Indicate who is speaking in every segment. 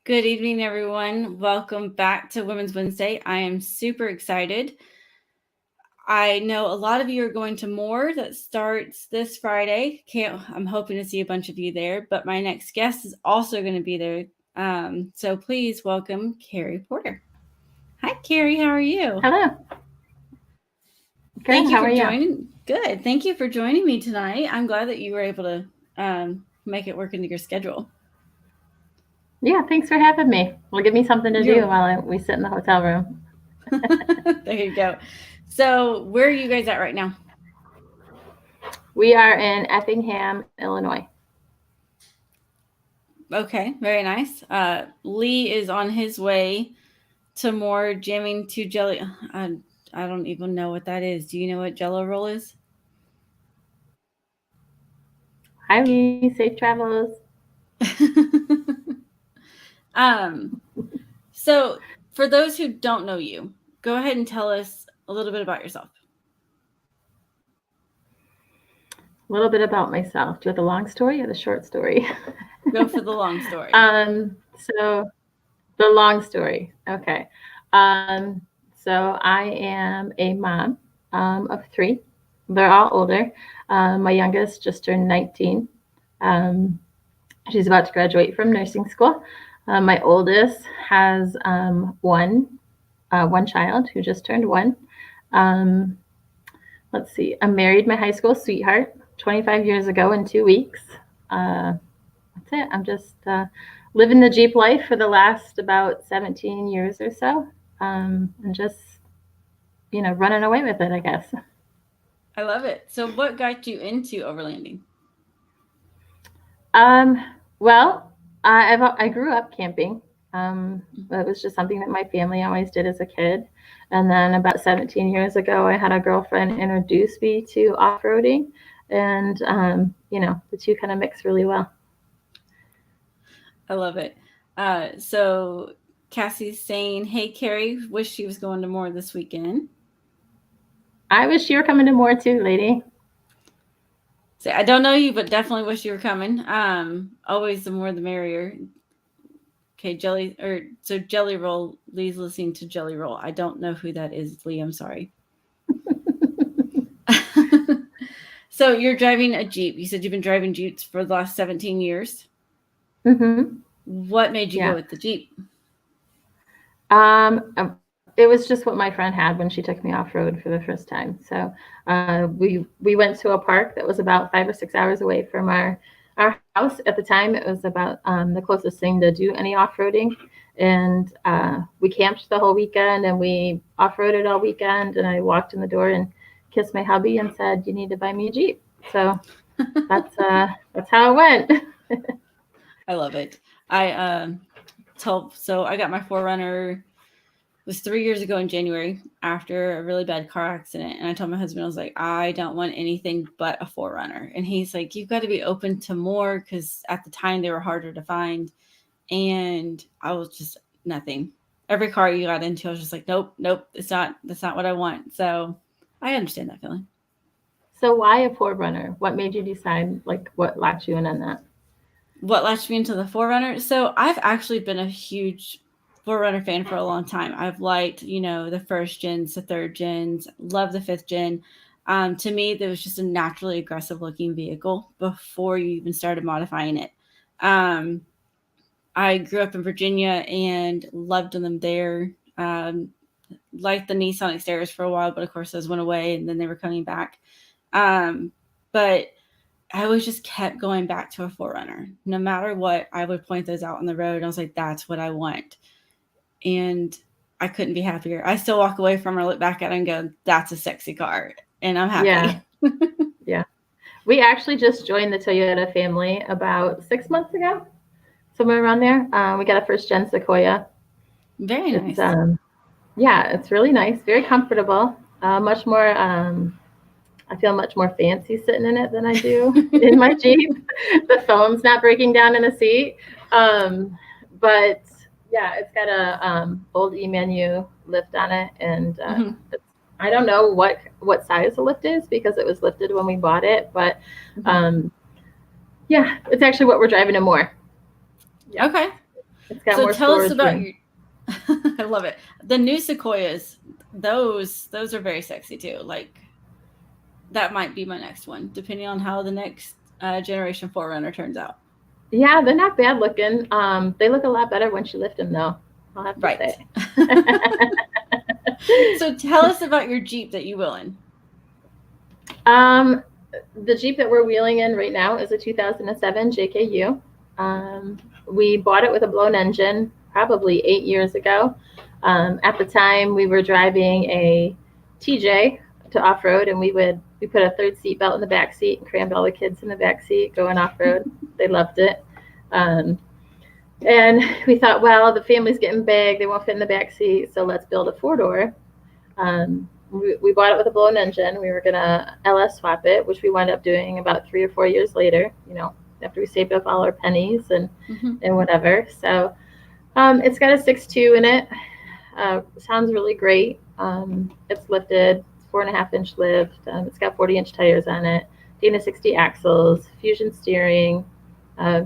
Speaker 1: Good evening, everyone. Welcome back to Women's Wednesday. I am super excited. I know a lot of you are going to more that starts this Friday. I'm hoping to see a bunch of you there, but my next guest is also going to be there. So please welcome Keri Porter. Hi, Keri. How are you?
Speaker 2: Hello.
Speaker 1: Thank
Speaker 2: Good.
Speaker 1: you
Speaker 2: How
Speaker 1: for
Speaker 2: are you?
Speaker 1: joining. Good. Thank you for joining me tonight. I'm glad that you were able to make it work into your schedule.
Speaker 2: Yeah, thanks for having me. Well, give me something to do
Speaker 1: You're
Speaker 2: while we sit in the hotel room.
Speaker 1: there you go. So, where are you guys at right now?
Speaker 2: We are in Effingham, Illinois.
Speaker 1: Okay, very nice. Lee is on his way to more jamming to jelly. I don't even know what that is. Do you know what Jello roll is?
Speaker 2: Hi, Lee. Safe travels.
Speaker 1: um, so for those who don't know you, go ahead and tell us a little bit about yourself.
Speaker 2: A little bit about myself. Do you have the long story or the short story?
Speaker 1: Go for the long story.
Speaker 2: So the long story. Okay. Um, so I am a mom of three. They're all older. My youngest just turned 19. Um, she's about to graduate from nursing school. My oldest has one child who just turned one. Um, let's see. I married my high school sweetheart 25 years ago in 2 weeks. That's it. I'm just living the Jeep life for the last about 17 years or so, and just running away with it, I guess.
Speaker 1: I love it. So, what got you into overlanding?
Speaker 2: Um, well, I grew up camping. It was just something that my family always did as a kid. And then about 17 years ago, I had a girlfriend introduce me to off roading. And, the two kind of mix really well.
Speaker 1: I love it. So, Cassie's saying, "Hey, Keri, wish she was going to more this weekend."
Speaker 2: I wish you were coming to more too, lady.
Speaker 1: Say, I don't know you, but definitely wish you were coming. Always the more the merrier. Okay, Jelly Roll. Lee's listening to Jelly Roll. I don't know who that is, Lee. I'm sorry. So you're driving a Jeep. You said you've been driving Jeeps for the last 17 years.
Speaker 2: Mm-hmm.
Speaker 1: What made you go
Speaker 2: Yeah.
Speaker 1: with the Jeep?
Speaker 2: It was just what my friend had when she took me off road for the first time. So we went to a park that was about 5 or 6 hours away from our house. At the time, it was about the closest thing to do any off roading, and we camped the whole weekend and we off roaded all weekend. And I walked in the door and kissed my hubby and said, "You need to buy me a Jeep." So that's how it went.
Speaker 1: I love it. I got my Forerunner. It was 3 years ago in January after a really bad car accident, and I told my husband, I was like, I don't want anything but a Forerunner, and he's like, you've got to be open to more because at the time they were harder to find, and I was just nothing. Every car you got into, I was just like, nope, that's not what I want. So I understand that feeling.
Speaker 2: So why a Forerunner? What made you decide? Like, what latched you in on that?
Speaker 1: What latched me into the Forerunner? So I've actually been a huge Forerunner fan for a long time. I've liked, the first gens, the third gens, love the fifth gen. To me, there was just a naturally aggressive looking vehicle before you even started modifying it. Um, I grew up in Virginia and loved them there. Um, liked the Nissan Xtera's for a while, but of course those went away and then they were coming back. But I always just kept going back to a Forerunner. No matter what, I would point those out on the road. And I was like, that's what I want. And I couldn't be happier. I still walk away from her, look back at it and go, that's a sexy car. And I'm
Speaker 2: Yeah,
Speaker 1: happy.
Speaker 2: yeah. We actually just joined the Toyota family about 6 months ago, somewhere around there. We got a first gen Sequoia.
Speaker 1: Very
Speaker 2: It's
Speaker 1: nice.
Speaker 2: yeah, it's really nice, very comfortable. Much more. I feel much more fancy sitting in it than I do in my Jeep. The phone's not breaking down in the seat. Um, but yeah, it's got a old E menu lift on it, and
Speaker 1: Mhm.
Speaker 2: I don't know what size the lift is because it was lifted when we bought it, but
Speaker 1: Mhm.
Speaker 2: um, yeah, it's actually what we're driving to more. Yeah.
Speaker 1: Okay.
Speaker 2: It's got
Speaker 1: So
Speaker 2: more
Speaker 1: tell us
Speaker 2: storage
Speaker 1: about
Speaker 2: room.
Speaker 1: your I love it. The new Sequoias, those are very sexy too. Like that might be my next one, depending on how the next generation Forerunner turns out.
Speaker 2: Yeah, they're not bad looking. They look a lot better once you lift them, though. I'll have to
Speaker 1: Right.
Speaker 2: say.
Speaker 1: So tell us about your Jeep that you will in.
Speaker 2: um, the Jeep that we're wheeling in right now is a 2007 JKU. We bought it with a blown engine probably 8 years ago. At the time, we were driving a TJ to off road, and we put a third seat belt in the back seat and crammed all the kids in the back seat going off road. They loved it. Um, and we thought, well, the family's getting big; they won't fit in the back seat, so let's build a 4-door. We bought it with a blown engine. We were gonna LS swap it, which we wound up doing about 3 or 4 years later. After we saved up all our pennies and whatever. So it's got a 6.2 in it. Sounds really great. It's lifted, 4.5-inch lift. It's got 40-inch tires on it. Dana 60 axles, fusion steering. Uh,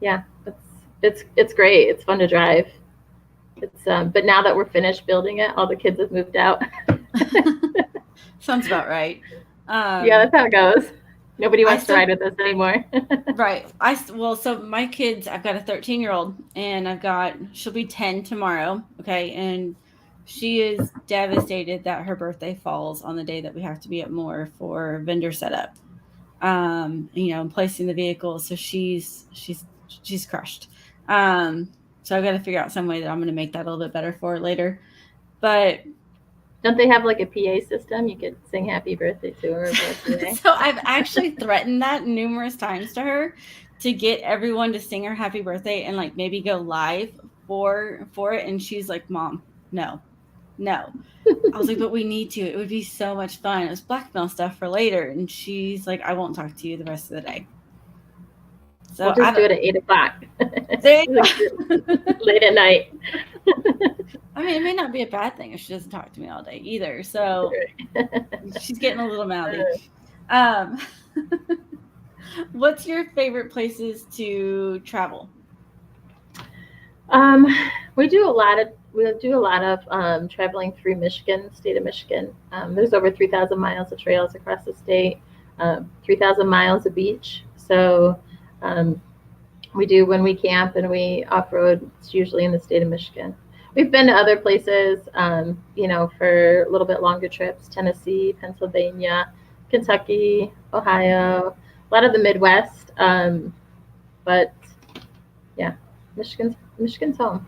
Speaker 2: yeah, it's great. It's fun to drive. But now that we're finished building it, all the kids have moved out.
Speaker 1: Sounds about right.
Speaker 2: Yeah, that's how it goes. Nobody
Speaker 1: I
Speaker 2: wants to
Speaker 1: still
Speaker 2: ride with us anymore.
Speaker 1: right. So my kids, I've got a 13-year-old, and she'll be 10 tomorrow. Okay, and she is devastated that her birthday falls on the day that we have to be at Moore for vendor setup. And placing the vehicle. So she's crushed. So I've got to figure out some way that I'm going to make that a little bit better for her later. But
Speaker 2: Don't they have like a PA system? You could sing happy birthday to her.
Speaker 1: so I've actually threatened that numerous times to her to get everyone to sing her happy birthday and like maybe go live for it. And she's like, Mom, no. I was like, but we need to. It would be so much fun. It was blackmail stuff for later. And she's like, I won't talk to you the rest of the day.
Speaker 2: We'll
Speaker 1: So I
Speaker 2: just do
Speaker 1: don't.
Speaker 2: it at 8 o'clock.
Speaker 1: There you go.
Speaker 2: Late at night.
Speaker 1: I mean, it may not be a bad thing if she doesn't talk to me all day either. So she's getting a little mouthy. Um, what's your favorite places to travel?
Speaker 2: Um, we do a lot of traveling through Michigan, state of Michigan. There's over 3,000 miles of trails across the state, 3,000 miles of beach. So um, we do when we camp and we off road. It's usually in the state of Michigan. We've been to other places, for a little bit longer trips: Tennessee, Pennsylvania, Kentucky, Ohio, a lot of the Midwest. But yeah, Michigan's home.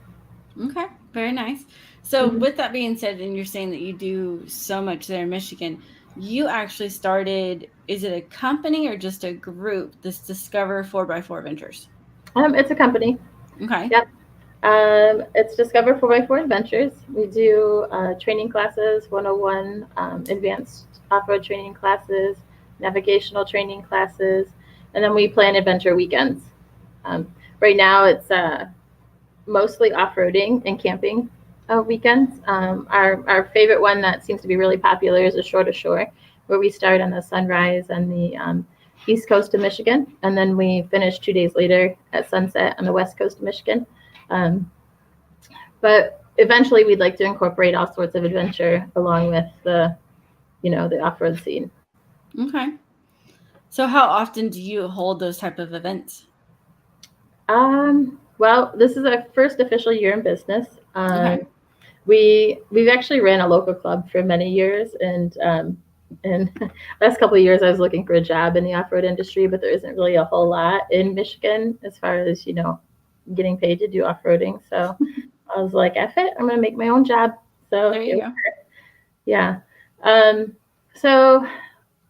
Speaker 1: Okay, very nice. So, with that being said, and you're saying that you do so much there in Michigan, you actually started, is it a company or just a group, this Discover 4x4 Ventures?
Speaker 2: It's a company.
Speaker 1: Okay.
Speaker 2: Yep. It's Discover 4x4 Adventures. We do training classes, 101 advanced off-road training classes, navigational training classes, and then we plan adventure weekends. Right now, it's mostly off-roading and camping weekends. Our favorite one that seems to be really popular is a Shore to Shore, where we start on the sunrise on the east coast of Michigan, and then we finish 2 days later at sunset on the west coast of Michigan. But eventually, we'd like to incorporate all sorts of adventure along with the off-road scene.
Speaker 1: Okay. So, how often do you hold those type of events?
Speaker 2: Well, this is our first official year in business.
Speaker 1: Okay.
Speaker 2: We've actually ran a local club for many years, and last couple of years I was looking for a job in the off-road industry, but there isn't really a whole lot in Michigan as far as getting paid to do off-roading. So I was like, F it, I'm gonna make my own job. So
Speaker 1: There you go.
Speaker 2: Yeah. So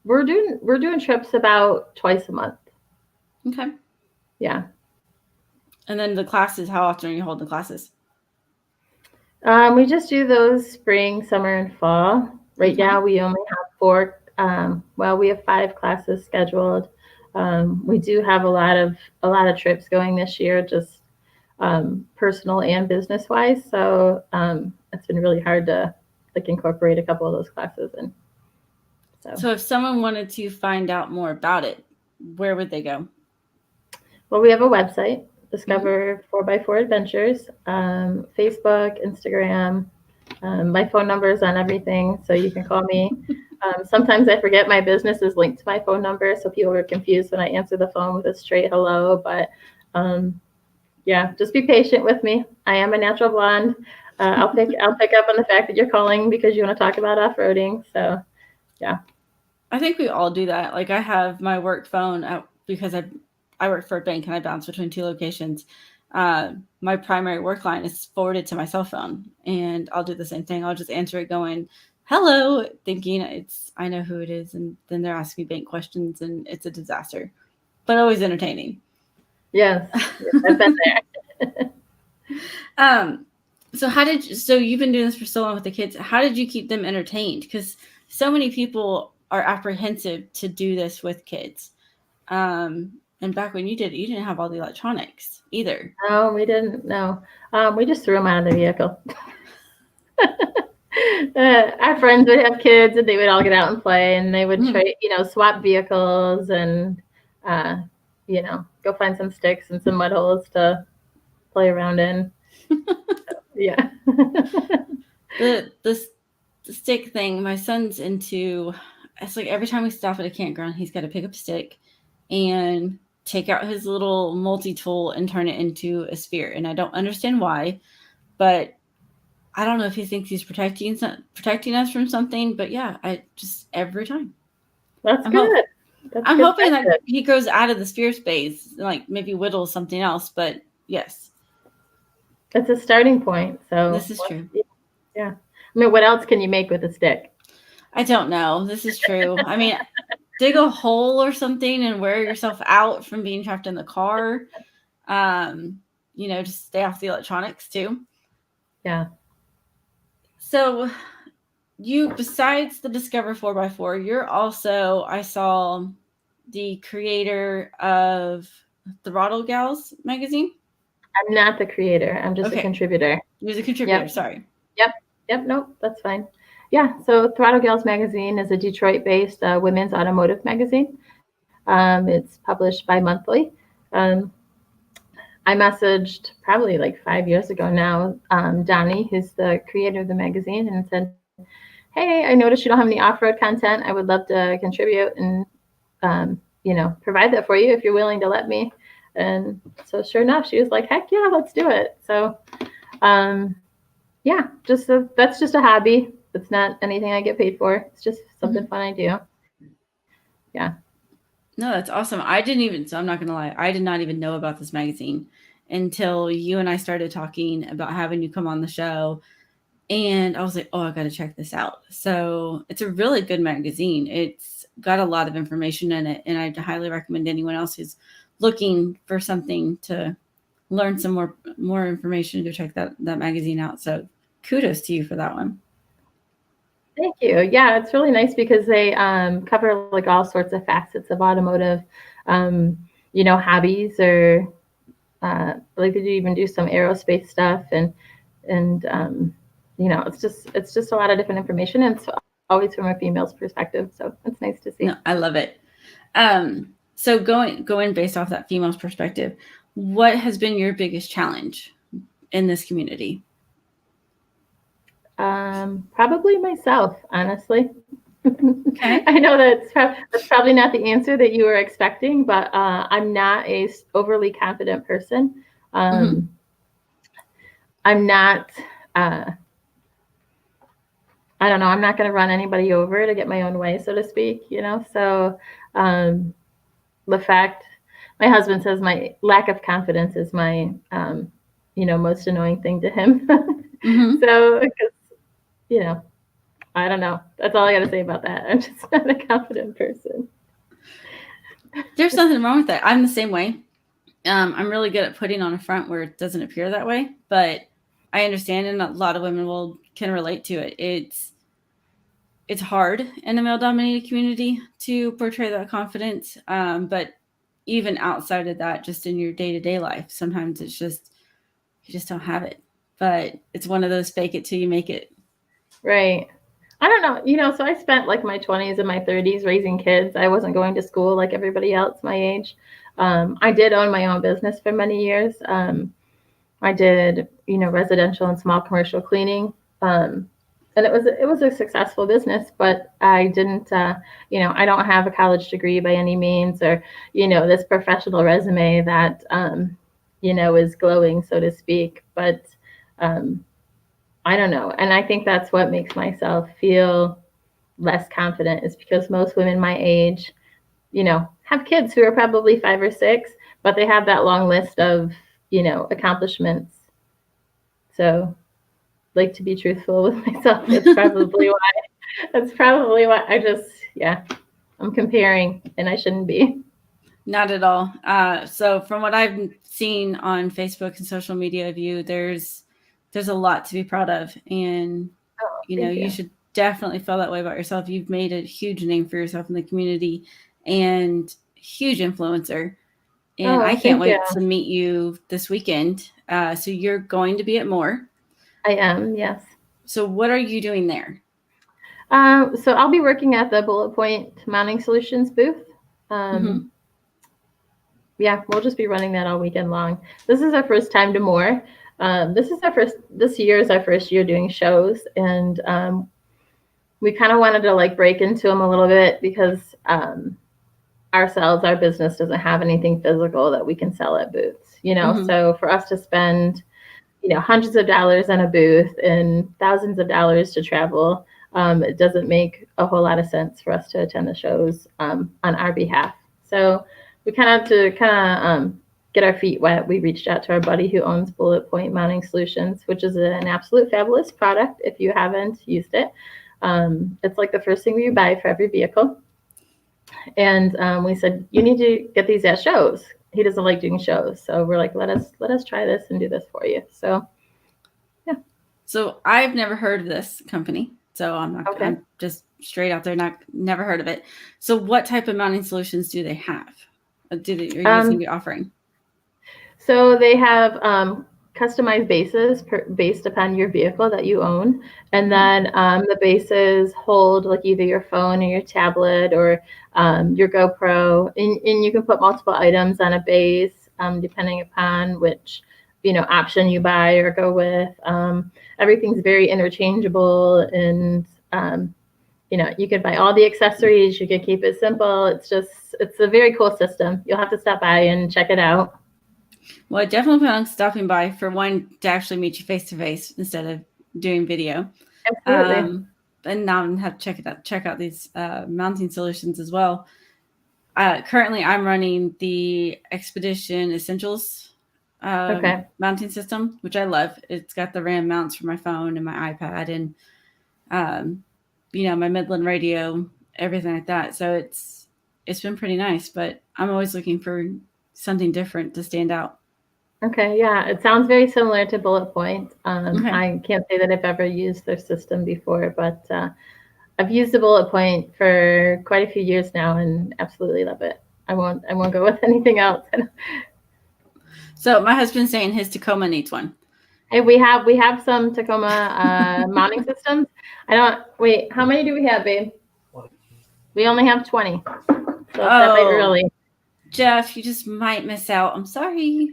Speaker 2: we're doing trips about twice a month.
Speaker 1: Okay.
Speaker 2: Yeah.
Speaker 1: And then the classes, how often are you holding classes?
Speaker 2: We just do those spring, summer, and fall. Right now, we only have 4. We have 5 classes scheduled. We do have a lot of trips going this year, just personal and business wise. So it's been really hard to incorporate a couple of those classes in.
Speaker 1: So if someone wanted to find out more about it, where would they go?
Speaker 2: Well, we have a website, Discover 4x4 Adventures, Facebook, Instagram. My phone number is on everything, so you can call me. Sometimes I forget my business is linked to my phone number, so people are confused when I answer the phone with a straight hello. But yeah, just be patient with me. I am a natural blonde. I'll pick up on the fact that you're calling because you want to talk about off-roading. So yeah.
Speaker 1: I think we all do that. Like I have my work phone because I work for a bank and I bounce between two locations. My primary work line is forwarded to my cell phone, and I'll do the same thing. I'll just answer it going, "Hello," thinking I know who it is, and then they're asking me bank questions, and it's a disaster, but always entertaining.
Speaker 2: Yes, I've been there.
Speaker 1: So you've been doing this for so long with the kids. How did you keep them entertained? Because so many people are apprehensive to do this with kids. And back when you did it, you didn't have all the electronics either.
Speaker 2: No, we didn't. No, we just threw them out of the vehicle. Our friends would have kids, and they would all get out and play, and they would trade, swap vehicles, and go find some sticks and some mud holes to play around in. Yeah.
Speaker 1: The stick thing, my son's into. It's like every time we stop at a campground, he's got to pick up a stick and take out his little multi-tool and turn it into a spear. And I don't understand why, but I don't know if he thinks he's protecting us from something. But yeah, I just every time.
Speaker 2: That's good.
Speaker 1: I'm hoping that he grows out of the spear space, like maybe whittles something else. But yes,
Speaker 2: it's a starting point. So
Speaker 1: this is true.
Speaker 2: Yeah. I mean, what else can you make with a stick?
Speaker 1: I don't know. This is true. I mean, dig a hole or something and wear yourself out from being trapped in the car. Just stay off the electronics too.
Speaker 2: Yeah.
Speaker 1: So besides the Discover 4x4, you're also, I saw, the creator of Throttle Gals magazine.
Speaker 2: I'm not the creator. I'm just a contributor.
Speaker 1: You're the contributor. Sorry.
Speaker 2: Yep. Nope. That's fine. Yeah. So Throttle Gals magazine is a Detroit-based women's automotive magazine. It's published bi-monthly. I messaged probably like 5 years ago now, Donnie, who's the creator of the magazine, and said, "Hey, I noticed you don't have any off-road content. I would love to contribute and provide that for you if you're willing to let me." And so sure enough, she was like, "Heck yeah, let's do it." So that's just a hobby. It's not anything I get paid for. It's just something fun I do. Yeah.
Speaker 1: No, that's awesome. So I'm not going to lie, I did not even know about this magazine until you and I started talking about having you come on the show. And I was like, oh, I got to check this out. So it's a really good magazine. It's got a lot of information in it. And I highly recommend anyone else who's looking for something to learn some more information to check that magazine out. So kudos to you for that one.
Speaker 2: Thank you. Yeah, it's really nice because they cover like all sorts of facets of automotive, hobbies, or like they even do some aerospace stuff, and it's just a lot of different information, and it's always from a female's perspective. So it's nice to see.
Speaker 1: No, I love it. So going based off that female's perspective, what has been your biggest challenge in this community?
Speaker 2: Probably myself, honestly.
Speaker 1: Okay.
Speaker 2: I know that's probably not the answer that you were expecting, but I'm not a overly confident person. I'm not. I don't know. I'm not going to run anybody over to get my own way, so to speak. So the fact my husband says my lack of confidence is my most annoying thing to him. So I don't know. That's all I got to say about that. I'm just not a confident person.
Speaker 1: There's nothing wrong with that. I'm the same way. I'm really good at putting on a front where it doesn't appear that way, but I understand, and a lot of women can relate to it. It's hard in the male-dominated community to portray that confidence, but even outside of that, just in your day-to-day life, sometimes it's just you just don't have it. But it's one of those fake it till you make it.
Speaker 2: Right. I don't know. So I spent like my 20s and my 30s raising kids. I wasn't going to school like everybody else my age. I did own my own business for many years. I did, residential and small commercial cleaning. And it was a successful business, but I didn't, I don't have a college degree by any means, or, this professional resume that, is glowing, so to speak. But um, I don't know. And I think that's what makes myself feel less confident, is because most women my age, have kids who are probably 5 or 6, but they have that long list of, accomplishments. So, like, to be truthful with myself, that's probably why yeah, I'm comparing and I shouldn't be.
Speaker 1: Not at all. So from what I've seen on Facebook and social media of you, there's a lot to be proud of, and
Speaker 2: Oh,
Speaker 1: you
Speaker 2: thank you.
Speaker 1: should definitely feel that way about yourself. You've made a huge name for yourself in the community, and huge influencer. And I
Speaker 2: Oh,
Speaker 1: can't
Speaker 2: thank you.
Speaker 1: wait to meet you this weekend. So you're going to be at More.
Speaker 2: I am, yes.
Speaker 1: So what are you doing there?
Speaker 2: So I'll be working at the Bullet Point Mounting Solutions booth.
Speaker 1: Mm-hmm.
Speaker 2: Yeah, we'll just be running that all weekend long. This is our first time to More. This year is our first year doing shows, and we kind of wanted to like break into them a little bit, because our business doesn't have anything physical that we can sell at booths,
Speaker 1: Mm-hmm.
Speaker 2: So for us to spend, hundreds of dollars on a booth and thousands of dollars to travel, it doesn't make a whole lot of sense for us to attend the shows on our behalf. So we kind of get our feet wet. We reached out to our buddy who owns Bullet Point Mounting Solutions, which is an absolute fabulous product if you haven't used it. It's like the first thing you buy for every vehicle. And we said, you need to get these at shows. He doesn't like doing shows, so we're like, let us try this and do this for you. So yeah.
Speaker 1: So I've never heard of this company, so
Speaker 2: Okay.
Speaker 1: I'm just straight out there, never heard of it. So what type of mounting solutions do they have? Are you going to be offering?
Speaker 2: So they have customized bases based upon your vehicle that you own, and then the bases hold like either your phone or your tablet or your GoPro, and you can put multiple items on a base depending upon which option you buy or go with. Everything's very interchangeable, and you can buy all the accessories. You can keep it simple. It's a very cool system. You'll have to stop by and check it out.
Speaker 1: Well, I definitely plan on stopping by, for one, to actually meet you face to face instead of doing video.
Speaker 2: Absolutely.
Speaker 1: And now I'm have to check out these mounting solutions as well. Currently, I'm running the Expedition Essentials
Speaker 2: Okay.
Speaker 1: mounting system, which I love. It's got the RAM mounts for my phone and my iPad, and my Midland radio, everything like that. So it's been pretty nice, but I'm always looking for something different to stand out.
Speaker 2: Okay, yeah, it sounds very similar to Bullet Point.
Speaker 1: Okay.
Speaker 2: I can't say that I've ever used their system before, but I've used the Bullet Point for quite a few years now and absolutely love it. I won't go with anything else.
Speaker 1: So my husband's saying his Tacoma needs one.
Speaker 2: Hey, we have some Tacoma mounting systems. Wait, how many do we have, babe? 20. We only have 20. So that might be really.
Speaker 1: Jeff, you just might miss out. I'm sorry.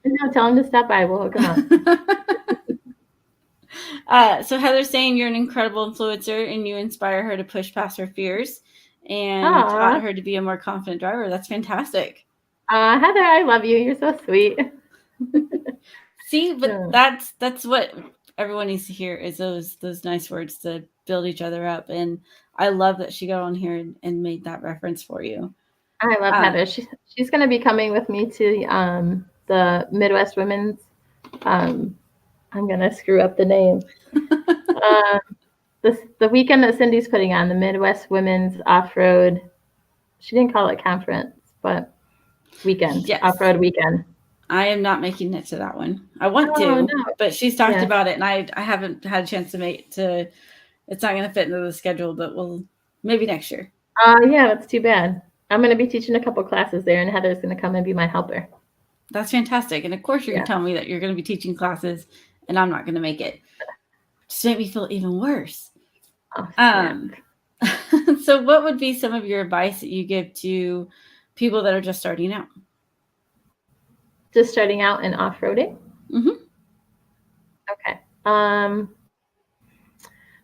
Speaker 2: No, tell him to stop by. We'll hook him
Speaker 1: up. So Heather's saying you're an incredible influencer and you inspire her to push past her fears and taught her to be a more confident driver. That's fantastic.
Speaker 2: Heather, I love you. You're so sweet.
Speaker 1: See, but that's what everyone needs to hear, is those nice words to build each other up. And I love that she got on here and made that reference for you.
Speaker 2: I love Heather. She's going to be coming with me to the Midwest Women's. I'm going to screw up the name. The weekend that Cindy's putting on, the Midwest Women's Off-Road. She didn't call it conference, but weekend. Yes. Off-Road weekend.
Speaker 1: I am not making it to that one. I want to, no. But she's talked about it, and I haven't had a chance to. It's not going to fit into the schedule, but we'll maybe next year.
Speaker 2: Yeah, that's too bad. I'm going to be teaching a couple classes there, and Heather's going to come and be my helper.
Speaker 1: That's fantastic. And of course, you're going to tell me that you're going to be teaching classes, and I'm not going to make it. Just make me feel even worse.
Speaker 2: Oh, snap.
Speaker 1: Um, so what would be some of your advice that you give to people that are just starting out?
Speaker 2: Just starting out in off-roading?
Speaker 1: Mm-hmm.
Speaker 2: Okay.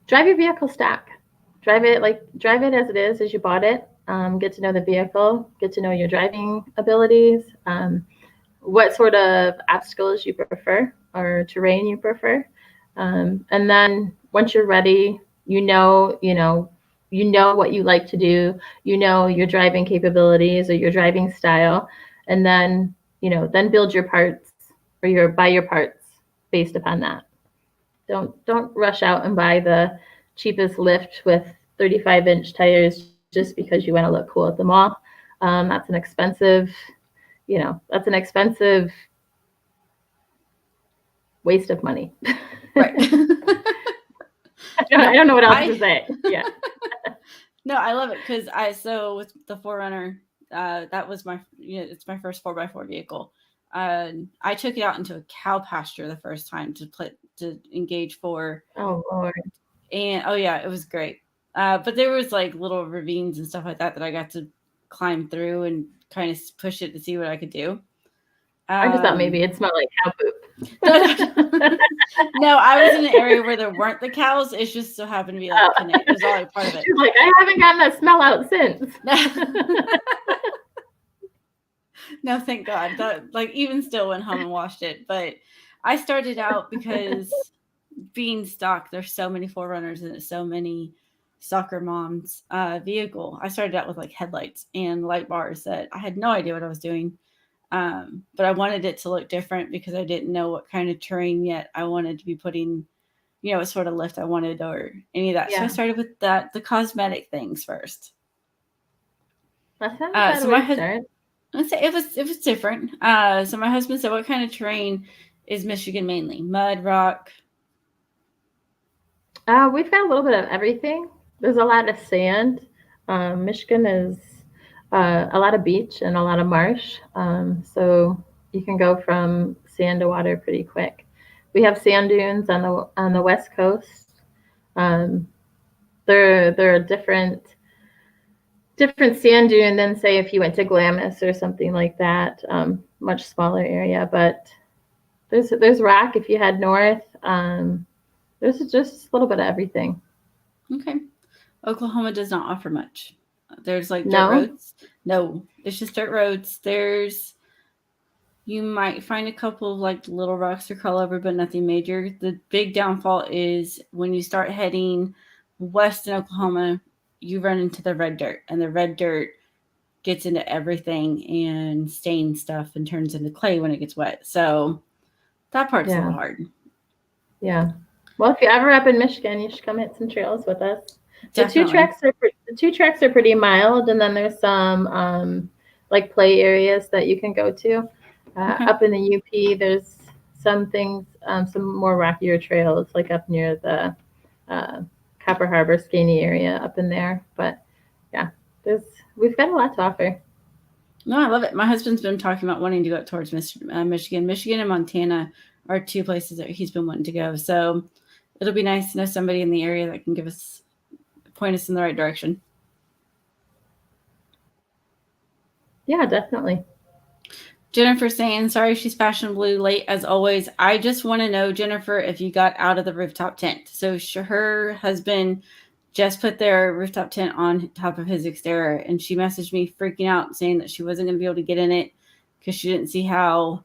Speaker 2: Drive your vehicle stock. Drive it as it is, as you bought it. Get to know the vehicle, get to know your driving abilities, what sort of obstacles you prefer or terrain you prefer. And then once you're ready, you know what you like to do, you know your driving capabilities or your driving style, and then then build your parts or buy your parts based upon that. Don't rush out and buy the cheapest lift with 35-inch tires just because you want to look cool at the mall. That's an expensive waste of money.
Speaker 1: Right.
Speaker 2: I don't know what else to say. Yeah.
Speaker 1: No, I love it because with the 4Runner, that was it's my first 4x4 vehicle. I took it out into a cow pasture the first time to engage for.
Speaker 2: Oh Lord.
Speaker 1: And oh yeah, it was great. But there was like little ravines and stuff like that I got to climb through and kind of push it to see what I could do.
Speaker 2: I just thought maybe it smelled like cow poop.
Speaker 1: No, I was in an area where there weren't the cows. It just so happened to be like it was all like part of it.
Speaker 2: She's like, I haven't gotten that smell out since.
Speaker 1: No, thank God. That even still went home and washed it. But I started out because being stock, there's so many 4Runners and so many soccer moms vehicle. I started out with like headlights and light bars that I had no idea what I was doing. But I wanted it to look different because I didn't know what kind of terrain yet I wanted to be putting, what sort of lift I wanted or any of that. Yeah. So I started with the cosmetic things first.
Speaker 2: That's not so my husband,
Speaker 1: I'd say it was different. So my husband said, "What kind of terrain is Michigan mainly? Mud, rock?"
Speaker 2: We've got a little bit of everything. There's a lot of sand. Michigan is a lot of beach and a lot of marsh. So you can go from sand to water pretty quick. We have sand dunes on the west coast. There are different sand dune than say if you went to Glamis or something like that. Much smaller area, but there's rock if you head north. There's just a little bit of everything.
Speaker 1: Okay. Oklahoma does not offer much. There's like dirt roads. No, it's just dirt roads. You might find a couple of like little rocks to crawl over, but nothing major. The big downfall is when you start heading west in Oklahoma, you run into the red dirt, and the red dirt gets into everything and stains stuff and turns into clay when it gets wet. So that part's a little hard.
Speaker 2: Yeah. Well, if you're ever up in Michigan, you should come hit some trails with us.
Speaker 1: Definitely.
Speaker 2: The two tracks are pretty mild, and then there's some like play areas that you can go to. Up in the UP, there's some things, some more rockier trails, like up near the Copper Harbor, Skaney area up in there. But yeah, we've got a lot to offer.
Speaker 1: No, I love it. My husband's been talking about wanting to go towards Michigan. Michigan and Montana are two places that he's been wanting to go. So it'll be nice to know somebody in the area that can point us in the right direction.
Speaker 2: Yeah, definitely.
Speaker 1: Jennifer saying, sorry, she's fashion blue late as always. I just want to know, Jennifer, if you got out of the rooftop tent. So her husband just put their rooftop tent on top of his exterior, and she messaged me freaking out saying that she wasn't going to be able to get in it because she didn't see how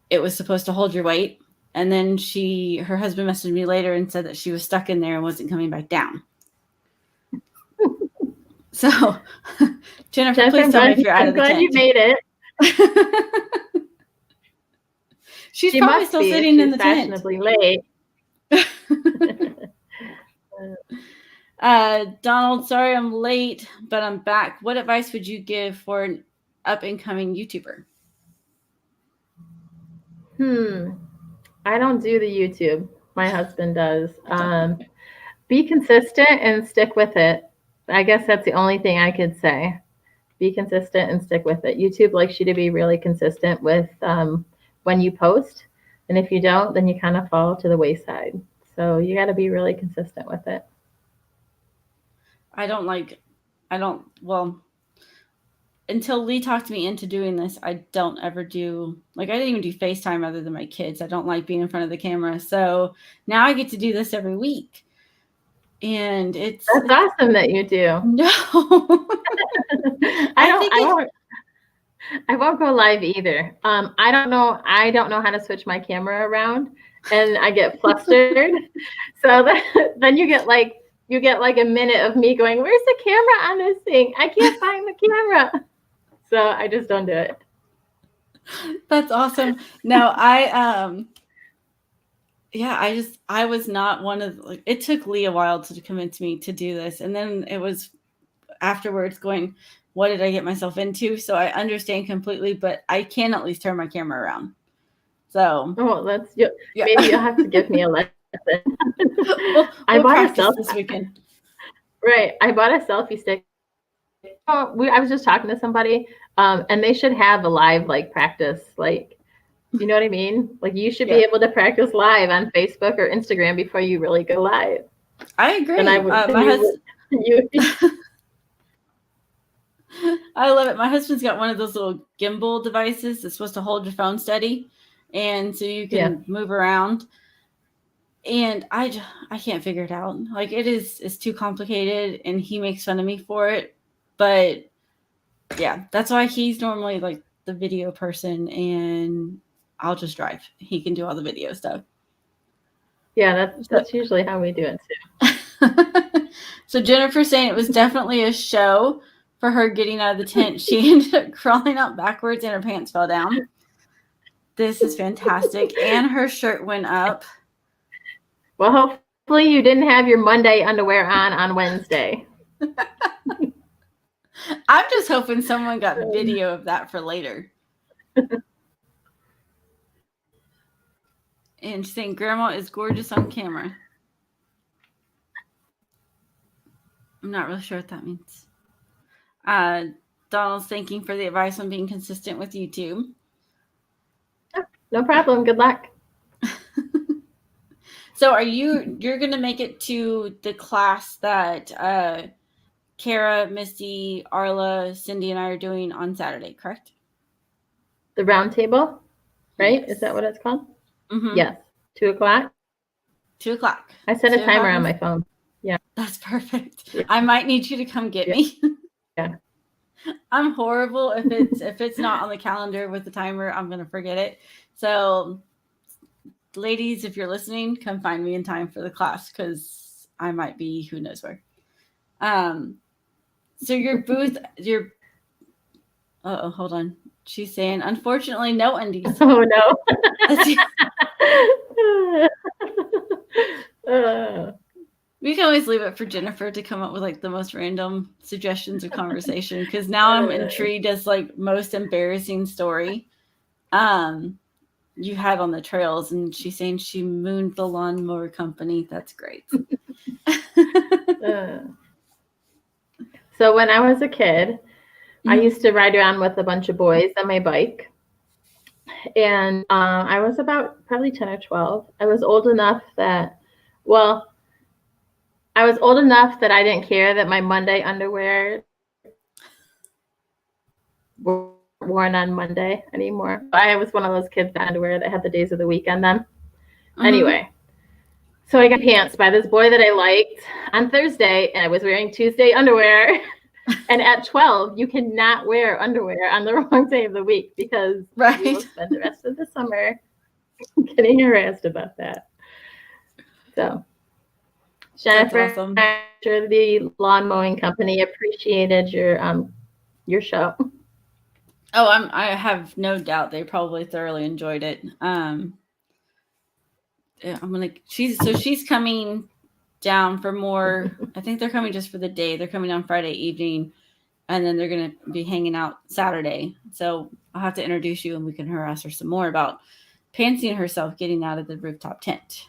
Speaker 1: it was supposed to hold your weight. And then her husband messaged me later and said that she was stuck in there and wasn't coming back down. So, Jennifer, please tell me if you're out of the tent.
Speaker 2: I'm glad you made it.
Speaker 1: She's probably still sitting in the tent.
Speaker 2: Fashionably late.
Speaker 1: Donald, sorry I'm late, but I'm back. What advice would you give for an up-and-coming YouTuber?
Speaker 2: I don't do the YouTube. My husband does. Be consistent and stick with it. I guess that's the only thing I could say. Be consistent and stick with it. YouTube likes you to be really consistent with when you post. And if you don't, then you kind of fall to the wayside. So you got to be really consistent with it.
Speaker 1: I don't like, I don't, well, until Lee talked me into doing this, I don't ever do, like, I didn't even do FaceTime other than my kids. I don't like being in front of the camera. So now I get to do this every week. And
Speaker 2: That's awesome that you do.
Speaker 1: no, I think
Speaker 2: I won't go live either. I don't know how to switch my camera around, and I get flustered. So then you get like a minute of me going, "Where's the camera on this thing? I can't find the camera." So I just don't do it.
Speaker 1: that's awesome. No, I was not one of, like, it took Lee a while to convince me to do this. And then it was afterwards going, what did I get myself into? So I understand completely, but I can at least turn my camera around. So,
Speaker 2: that's maybe you'll have to give me a lesson.
Speaker 1: We'll practice this weekend.
Speaker 2: Right. I bought a selfie stick. I was just talking to somebody, and they should have a live like practice, like, you know what I mean? Like you should be able to practice live on Facebook or Instagram before you really go live.
Speaker 1: I agree.
Speaker 2: And I
Speaker 1: love it. My husband's got one of those little gimbal devices that's supposed to hold your phone steady, and so you can move around. And I can't figure it out. Like, it's too complicated, and he makes fun of me for it. But yeah, that's why he's normally like the video person, and I'll just drive. He can do all the video stuff.
Speaker 2: Yeah, that's usually how we do it
Speaker 1: too. So Jennifer's saying it was definitely a show for her getting out of the tent. She ended up crawling out backwards and her pants fell down. This is fantastic. And her shirt went up.
Speaker 2: Well, hopefully you didn't have your Monday underwear on Wednesday.
Speaker 1: I'm just hoping someone got video of that for later. And she's saying Grandma is gorgeous on camera. I'm not really sure what that means. Donald's thanking for the advice on being consistent with YouTube.
Speaker 2: No problem. Good luck.
Speaker 1: So you're going to make it to the class that Kara, Misty, Arla, Cindy, and I are doing on Saturday, correct?
Speaker 2: The round table, right? Yes. Is that what it's called?
Speaker 1: Mm-hmm.
Speaker 2: Yes. 2:00?
Speaker 1: 2:00.
Speaker 2: I set a timer on my phone. Yeah.
Speaker 1: That's perfect. Yeah. I might need you to come get me.
Speaker 2: Yeah.
Speaker 1: I'm horrible if it's not on the calendar with the timer, I'm going to forget it. So ladies, if you're listening, come find me in time for the class, because I might be who knows where. So your booth, hold on. She's saying, unfortunately, no undies.
Speaker 2: Oh, no.
Speaker 1: We can always leave it for Jennifer to come up with like the most random suggestions of conversation, because now I'm intrigued as like most embarrassing story you had on the trails. And she's saying she mooned the lawnmower company. That's great.
Speaker 2: So when I was a kid, I used to ride around with a bunch of boys on my bike. And I was about probably 10 or 12. I was old enough that I didn't care that my Monday underwear were worn on Monday anymore. I was one of those kids with underwear that had the days of the week on them. Anyway, so I got pants by this boy that I liked on Thursday, and I was wearing Tuesday underwear. And at 12, you cannot wear underwear on the wrong day of the week, because you will spend the rest of the summer getting harassed about that. So, Jennifer, awesome. I'm sure the lawn mowing company appreciated your show.
Speaker 1: Oh, I have no doubt they probably thoroughly enjoyed it. She's coming down for more. I think they're coming just for the day. They're coming on Friday evening, and then they're going to be hanging out Saturday. So I'll have to introduce you, and we can harass her some more about pantsing herself getting out of the rooftop tent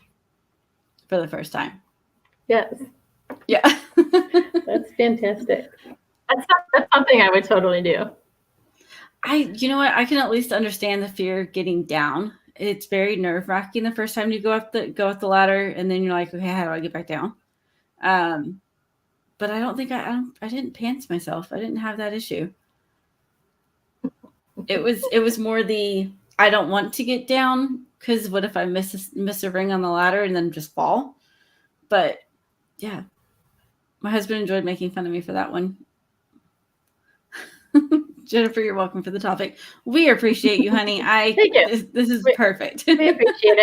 Speaker 1: for the first time.
Speaker 2: Yes.
Speaker 1: Yeah.
Speaker 2: That's fantastic. That's something I would totally do.
Speaker 1: You know what? I can at least understand the fear of getting down. It's very nerve-wracking the first time you go up the ladder, and then you're like, okay, how do I get back down? but I don't think I didn't pants myself. I didn't have that issue. It was more the I don't want to get down because what if I miss a ring on the ladder and then just fall? But yeah, my husband enjoyed making fun of me for that one. Jennifer, you're welcome for the topic. We appreciate you, honey.
Speaker 2: Thank you.
Speaker 1: This is perfect.
Speaker 2: We appreciate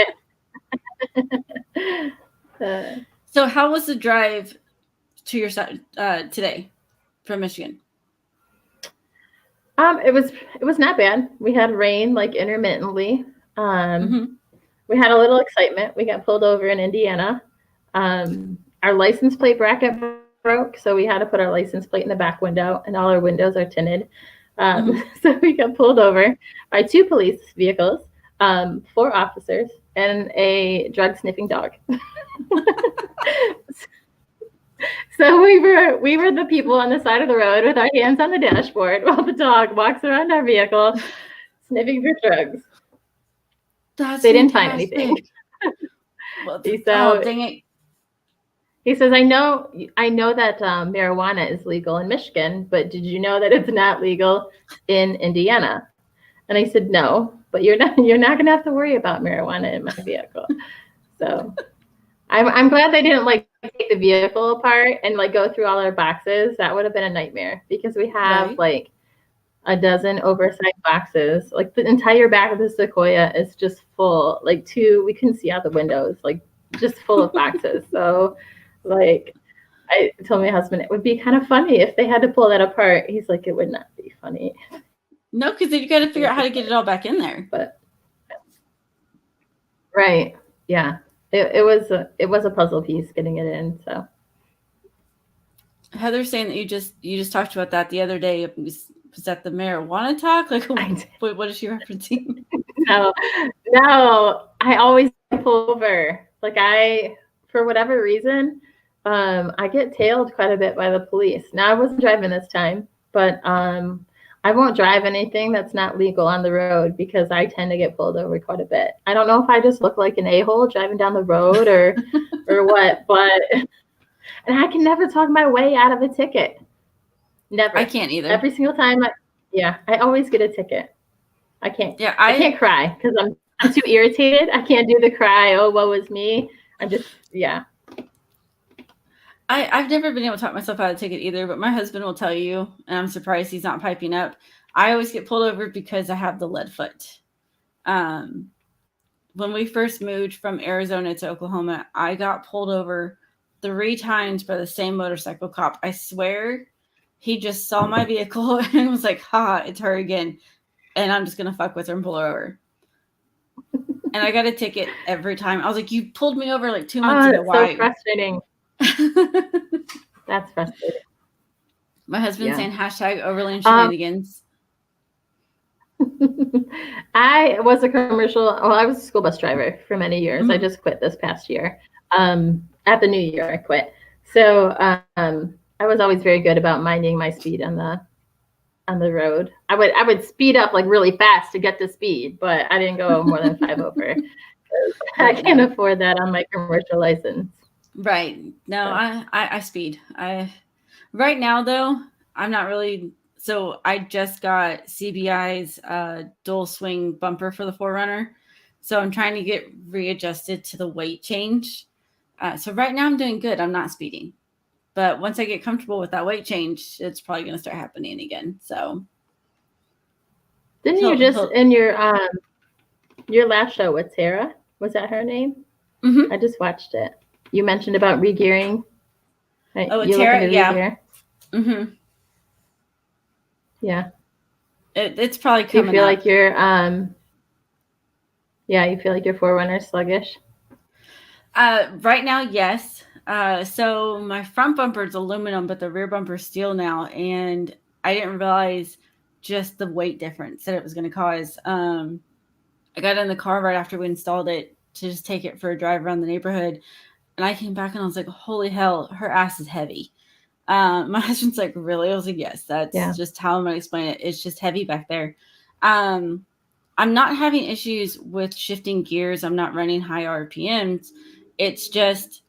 Speaker 2: it.
Speaker 1: So, how was the drive to your side today from Michigan?
Speaker 2: It was not bad. We had rain like intermittently. We had a little excitement. We got pulled over in Indiana. Our license plate bracket broke, so we had to put our license plate in the back window, and all our windows are tinted. So we got pulled over by 2 police vehicles, 4 officers, and a drug sniffing dog. So we were the people on the side of the road with our hands on the dashboard while the dog walks around our vehicle sniffing for drugs. They didn't find anything.
Speaker 1: Well,
Speaker 2: so,
Speaker 1: dang it.
Speaker 2: He says, I know that marijuana is legal in Michigan, but did you know that it's not legal in Indiana? And I said, no, but you're not going to have to worry about marijuana in my vehicle. So I'm glad they didn't like take the vehicle apart and like go through all our boxes. That would have been a nightmare because we have like a dozen oversized boxes. Like the entire back of the Sequoia is just full. Like we couldn't see out the windows, like just full of boxes. So like I told my husband it would be kind of funny if they had to pull that apart. He's like, it would not be funny.
Speaker 1: No, because you got to figure out how to get it all back in there.
Speaker 2: But right, yeah. It was a puzzle piece getting it in. So
Speaker 1: Heather's saying that you just talked about that the other day. Was that the marijuana talk? Like, what is she referencing?
Speaker 2: No. I always pull over. Like for whatever reason, I get tailed quite a bit by the police. Now I wasn't driving this time, but I won't drive anything that's not legal on the road because I tend to get pulled over quite a bit. I don't know if I just look like an a-hole driving down the road or what, but and I can never talk my way out of a ticket. Never.
Speaker 1: I can't either.
Speaker 2: Every single time I always get a ticket. I can't.
Speaker 1: Yeah,
Speaker 2: I can't cry because I'm too irritated. I can't do the cry. Oh, woe is me. I'm just
Speaker 1: I've never been able to talk myself out of a ticket either, but my husband will tell you, and I'm surprised he's not piping up. I always get pulled over because I have the lead foot. When we first moved from Arizona to Oklahoma, I got pulled over 3 times by the same motorcycle cop. I swear he just saw my vehicle and was like, ha, it's her again. And I'm just going to fuck with her and pull her over. And I got a ticket every time. I was like, you pulled me over like 2 months ago. Why?
Speaker 2: So frustrating. That's frustrating.
Speaker 1: My husband's saying hashtag overland shenanigans.
Speaker 2: I was I was a school bus driver for many years. Mm-hmm. I just quit this past year. At the new year, I quit. So I was always very good about minding my speed on the road. I would speed up like really fast to get the speed, but I didn't go more than 5 over. I can't afford that on my commercial license.
Speaker 1: Right. No, I speed. Right now though, I'm not really. So I just got CBI's dual swing bumper for the 4Runner. So I'm trying to get readjusted to the weight change. So right now I'm doing good. I'm not speeding. But once I get comfortable with that weight change, it's probably going to start happening again. So
Speaker 2: didn't you just in your last show with Tara? Was that her name?
Speaker 1: Mm-hmm.
Speaker 2: I just watched it. You mentioned about regearing. Right?
Speaker 1: Oh, Tara, yeah. Mm-hmm.
Speaker 2: Yeah.
Speaker 1: It's probably coming.
Speaker 2: You feel like you're you feel like your 4Runner sluggish?
Speaker 1: Right now, yes. So my front bumper is aluminum, but the rear bumper is steel now, and I didn't realize just the weight difference that it was going to cause. I got in the car right after we installed it to just take it for a drive around the neighborhood, and I came back and I was like, "Holy hell, her ass is heavy." My husband's like, "Really?" I was like, "Yes, that's just how I'm going to explain it. It's just heavy back there." I'm not having issues with shifting gears. I'm not running high RPMs. It's just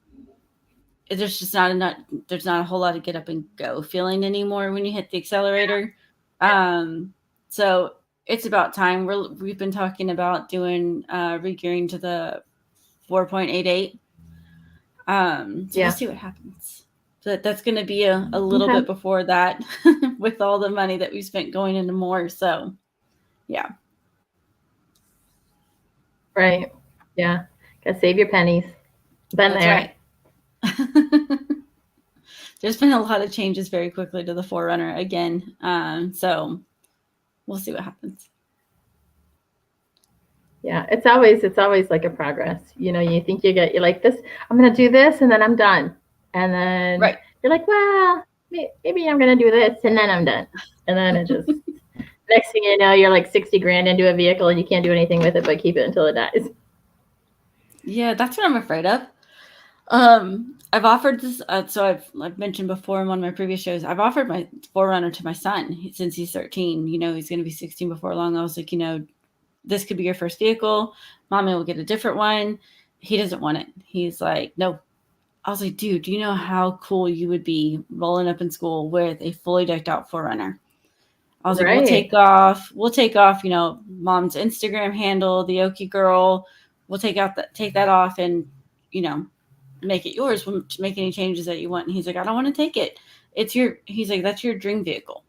Speaker 1: there's not a whole lot of get up and go feeling anymore when you hit the accelerator. Um, so it's about time. We've been talking about doing regearing to the 4.88. So we'll
Speaker 2: Yeah.
Speaker 1: see what happens. But that's going to be a little
Speaker 2: Okay.
Speaker 1: bit before that with all the money that we spent going into more. So yeah,
Speaker 2: Right. Yeah. Gotta save your pennies. Been
Speaker 1: that's right.
Speaker 2: there.
Speaker 1: There's been a lot of changes very quickly to the Forerunner again. So we'll see what happens.
Speaker 2: Yeah. It's always like a progress. You know, you think you're like this, I'm gonna do this and then I'm done. And then
Speaker 1: Right.
Speaker 2: you're like, well, maybe I'm gonna do this and then I'm done. And then it just next thing you know, you're like 60 grand into a vehicle and you can't do anything with it but keep it until it dies.
Speaker 1: Yeah, that's what I'm afraid of. I've offered this. So I've mentioned before in one of my previous shows. I've offered my Forerunner to my son since he's 13. You know, he's going to be 16 before long. I was like, this could be your first vehicle. Mommy will get a different one. He doesn't want it. He's like, no. I was like, dude, do you know how cool you would be rolling up in school with a fully decked out Forerunner? I was like,
Speaker 2: Right.
Speaker 1: we'll take off, mom's Instagram handle, the Oki girl. We'll take that off and, you know, make it yours. We'll make any changes that you want. And he's like, I don't want to take it. He's like, that's your dream vehicle.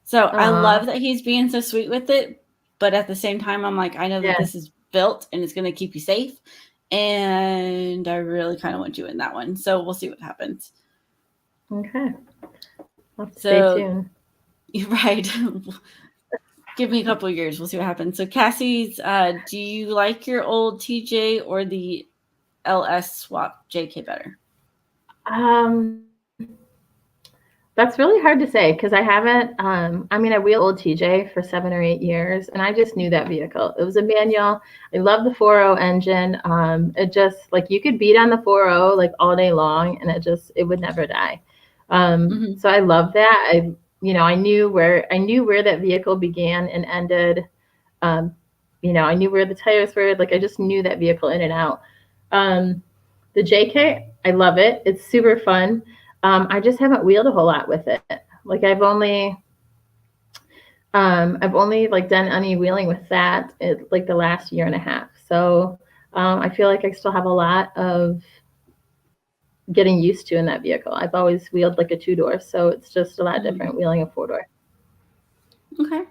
Speaker 1: So I love
Speaker 2: Aw.
Speaker 1: that he's being so sweet with it. But at the same time, I'm like, I know that
Speaker 2: Yeah.
Speaker 1: this is built and it's going to keep you safe. And I really kind of want you in that one. So we'll see what happens.
Speaker 2: Okay. I'll have to stay
Speaker 1: So,
Speaker 2: tuned.
Speaker 1: you're right. Give me a couple of years. We'll see what happens. So, Cassie's, do you like your old TJ or the LS swap JK better?
Speaker 2: Um, that's really hard to say because I haven't. I mean, I wheeled old TJ for 7 or 8 years, and I just knew that vehicle. It was a manual. I love the 4.0 engine. It just like you could beat on the 4.0 like all day long, and it would never die.
Speaker 1: Mm-hmm.
Speaker 2: So I love that. I knew where that vehicle began and ended. Um, I knew where the tires were. Like I just knew that vehicle in and out. Um, the JK, I love it. It's super fun. I just haven't wheeled a whole lot with it. Like I've only like done any wheeling with that like the last year and a half. So I feel like I still have a lot of getting used to in that vehicle. I've always wheeled like a 2-door, so it's just a lot
Speaker 1: Mm-hmm.
Speaker 2: different wheeling a 4-door.
Speaker 1: Okay.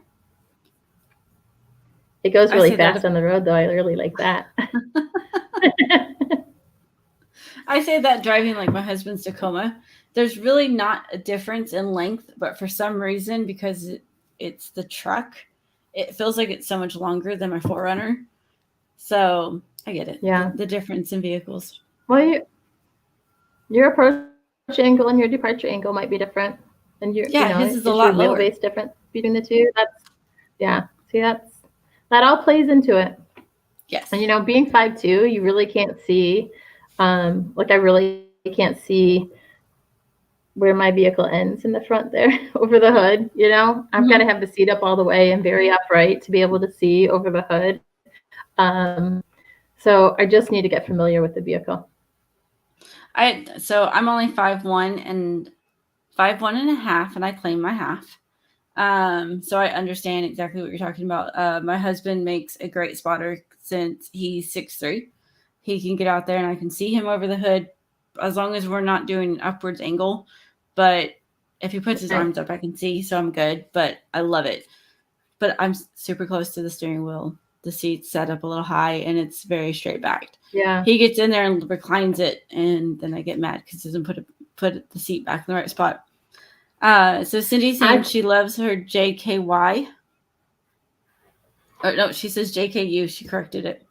Speaker 2: It goes
Speaker 1: I
Speaker 2: really
Speaker 1: say
Speaker 2: fast
Speaker 1: that.
Speaker 2: on the road, though. I really like that.
Speaker 1: I say that driving like my husband's Tacoma, there's really not a difference in length, but for some reason, because it's the truck, it feels like it's so much longer than my Forerunner. So I get it.
Speaker 2: Yeah.
Speaker 1: The difference in vehicles.
Speaker 2: Well, your approach angle and your departure angle might be different, and
Speaker 1: Yeah, his is a
Speaker 2: is your
Speaker 1: lot lower.
Speaker 2: wheelbase different between the two? Yeah. See, that all plays into it.
Speaker 1: Yes.
Speaker 2: And being 5'2", you really can't see. Like I really can't see where my vehicle ends in the front there over the hood. I've got to
Speaker 1: Mm-hmm.
Speaker 2: have the seat up all the way and very upright to be able to see over the hood. So I just need to get familiar with the vehicle.
Speaker 1: So I'm only 5'1" and 5'1" and a half, and I claim my half. So I understand exactly what you're talking about. My husband makes a great spotter since he's 6'3". He can get out there and I can see him over the hood as long as we're not doing an upwards angle. But if he puts his
Speaker 2: Right.
Speaker 1: arms up, I can see, so I'm good. But I love it. But I'm super close to the steering wheel. The seat's set up a little high and it's very straight backed.
Speaker 2: Yeah.
Speaker 1: He gets in there and reclines it, and then I get mad because he doesn't put the seat back in the right spot. So Cindy's saying she loves her JKY. Oh no, she says JKU. She corrected it.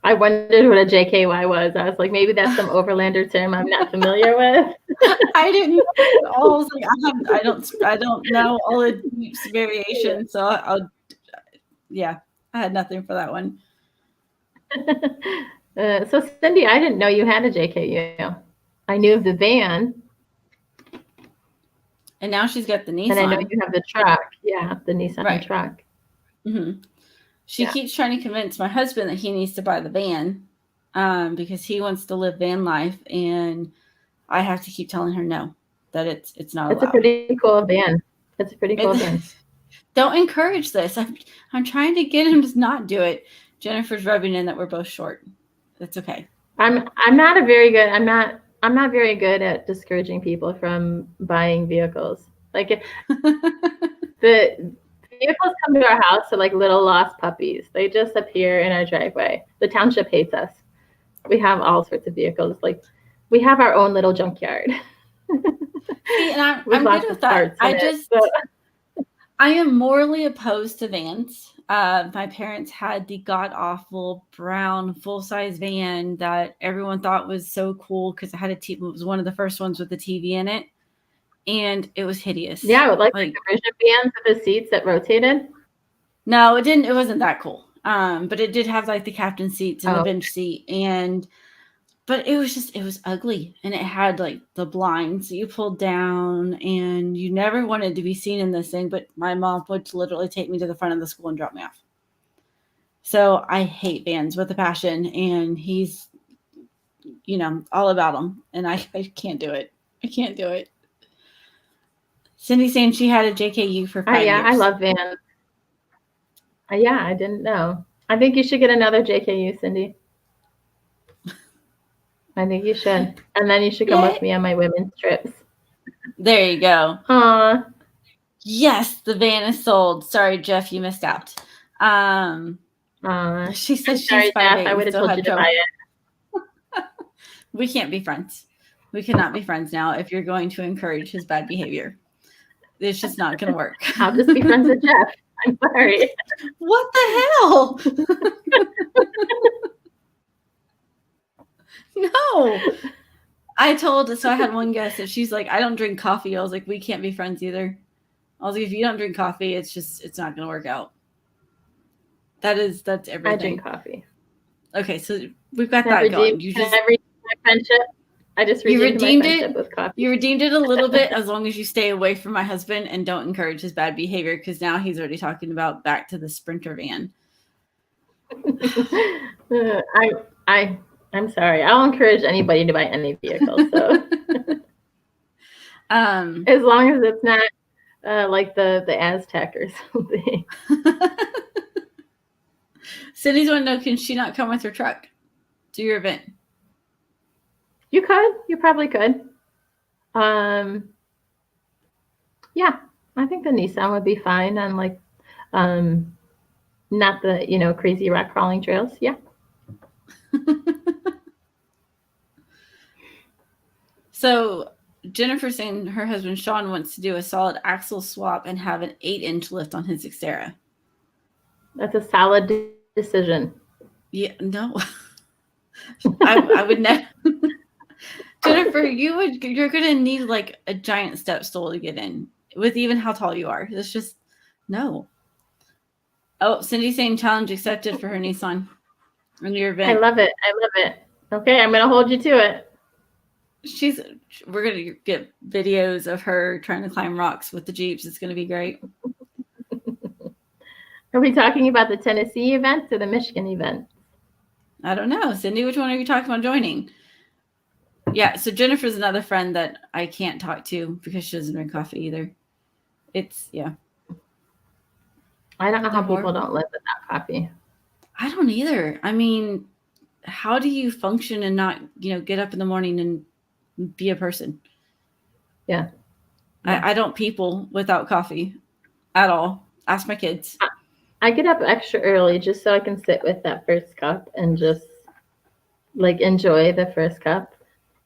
Speaker 2: I wondered what a JKY was. I was like, maybe that's some Overlander term I'm not familiar with.
Speaker 1: I didn't know. I was like, I don't know all the variations. So yeah, I had nothing for that one.
Speaker 2: So Cindy, I didn't know you had a JKU. I knew of the van,
Speaker 1: And now she's got the
Speaker 2: and I know
Speaker 1: Nissan.
Speaker 2: you have the truck. Yeah, the Nissan
Speaker 1: Right.
Speaker 2: truck.
Speaker 1: Mm-hmm. She
Speaker 2: Yeah.
Speaker 1: keeps trying to convince my husband that he needs to buy the van. because he wants to live van life, and I have to keep telling her no, that it's not
Speaker 2: It's a
Speaker 1: allowed.
Speaker 2: pretty cool van. It's a pretty cool
Speaker 1: It,
Speaker 2: van.
Speaker 1: don't encourage this. I'm trying to get him to not do it. Jennifer's rubbing in that we're both short. That's okay.
Speaker 2: I'm not a very good I'm not very good at discouraging people from buying vehicles. Like the vehicles come to our house are like little lost puppies. They just appear in our driveway. The township hates us. We have all sorts of vehicles. Like we have our own little junkyard.
Speaker 1: See, and
Speaker 2: with
Speaker 1: I'm good
Speaker 2: lots
Speaker 1: with
Speaker 2: of
Speaker 1: that.
Speaker 2: parts in it. So,
Speaker 1: I am morally opposed to vans. My parents had the god awful brown full size van that everyone thought was so cool because it had a TV. It was one of the first ones with the TV in it, and it was hideous.
Speaker 2: yeah, like the conversion vans with the seats that rotated.
Speaker 1: No, it didn't. It wasn't that cool. But it did have like the captain seats and the bench seat, but it was ugly, and it had like the blinds that you pulled down, and you never wanted to be seen in this thing. But my mom would literally take me to the front of the school and drop me off. So I hate vans with a passion, and he's, all about them, and I can't do it. I can't do it. Cindy saying she had a JKU for 5 years.
Speaker 2: I love vans. Yeah, I didn't know. I think you should get another JKU, Cindy. I think you should. And then you should come with me on my women's trips.
Speaker 1: There you go.
Speaker 2: Aw.
Speaker 1: Yes, the van is sold. Sorry, Jeff, you missed out. She says she's 5'8".
Speaker 2: I would have told you to buy it.
Speaker 1: We can't be friends. We cannot be friends now if you're going to encourage his bad behavior. It's just not going to work.
Speaker 2: I'll just be friends with Jeff. I'm sorry.
Speaker 1: What the hell? No. I had one guest that she's like, I don't drink coffee. I was like, we can't be friends either. I was like, if you don't drink coffee, it's not going to work out. That's everything.
Speaker 2: I drink coffee.
Speaker 1: Okay, so we've got that going.
Speaker 2: You just redeemed my friendship. I just redeemed my friendship with coffee.
Speaker 1: You redeemed it a little bit as long as you stay away from my husband and don't encourage his bad behavior, because now he's already talking about back to the Sprinter van.
Speaker 2: I'm sorry. I'll encourage anybody to buy any vehicle. So as long as it's not like the Aztec or something.
Speaker 1: Cindy's want to know, can she not come with her truck to your event?
Speaker 2: You could. You probably could. Yeah, I think the Nissan would be fine on like not the crazy rock crawling trails. Yeah.
Speaker 1: So Jennifer's saying her husband Sean wants to do a solid axle swap and have an 8-inch lift on his Xterra.
Speaker 2: That's a solid decision.
Speaker 1: Yeah, no. I would never. Jennifer, you're gonna need like a giant step stool to get in with even how tall you are. It's just no. Oh, Cindy's saying challenge accepted for her Nissan in your event.
Speaker 2: I love it. Okay, I'm gonna hold you to it.
Speaker 1: We're gonna get videos of her trying to climb rocks with the Jeeps. It's gonna be great.
Speaker 2: Are we talking about the Tennessee event or the Michigan event?
Speaker 1: I don't know. Cindy, which one are you talking about joining? Yeah, so Jennifer's another friend that I can't talk to because she doesn't drink coffee either. Yeah.
Speaker 2: I don't know how people don't live without coffee.
Speaker 1: I don't either. I mean, how do you function and not, get up in the morning and be a person?
Speaker 2: Yeah.
Speaker 1: I don't people without coffee at all. Ask my kids.
Speaker 2: I get up extra early just so I can sit with that first cup and just like enjoy the first cup.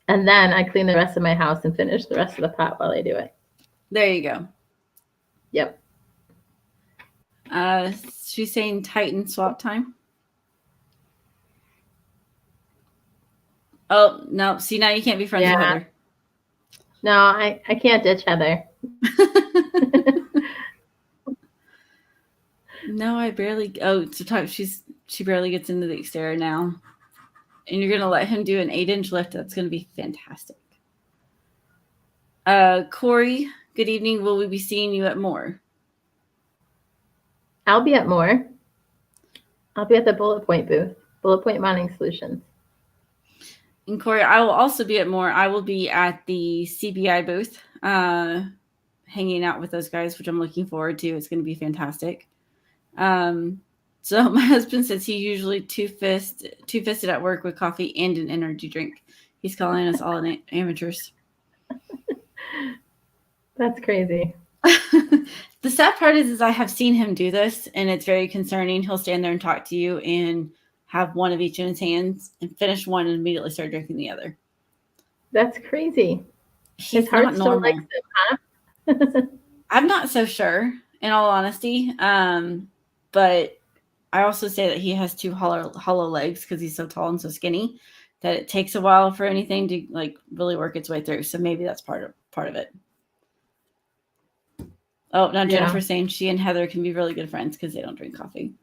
Speaker 2: And then I clean the rest of my house and finish the rest of the pot while I do it.
Speaker 1: There you go.
Speaker 2: Yep.
Speaker 1: She's saying Titan swap time. Oh, no. See, now you can't be friends with Heather.
Speaker 2: No, I can't ditch Heather.
Speaker 1: No, I barely. Oh, she barely gets into the Xterra now. And you're going to let him do an 8-inch lift. That's going to be fantastic. Corey, good evening. Will we be seeing you at Moore?
Speaker 2: I'll be at Moore. I'll be at the Bullet Point booth, Bullet Point Mounting Solutions.
Speaker 1: And Corey, I will also be at more. I will be at the CBI booth, hanging out with those guys, which I'm looking forward to. It's going to be fantastic. So my husband says he usually two-fisted at work with coffee and an energy drink. He's calling us all amateurs.
Speaker 2: That's crazy.
Speaker 1: The sad part is I have seen him do this, and it's very concerning. He'll stand there and talk to you and have one of each in his hands and finish one and immediately start drinking the other.
Speaker 2: That's crazy.
Speaker 1: His
Speaker 2: heart still likes him, huh?
Speaker 1: I'm not so sure, in all honesty. But I also say that he has two hollow legs because he's so tall and so skinny that it takes a while for anything to like really work its way through. So maybe that's part of it. Oh, now Jennifer's saying she and Heather can be really good friends because they don't drink coffee.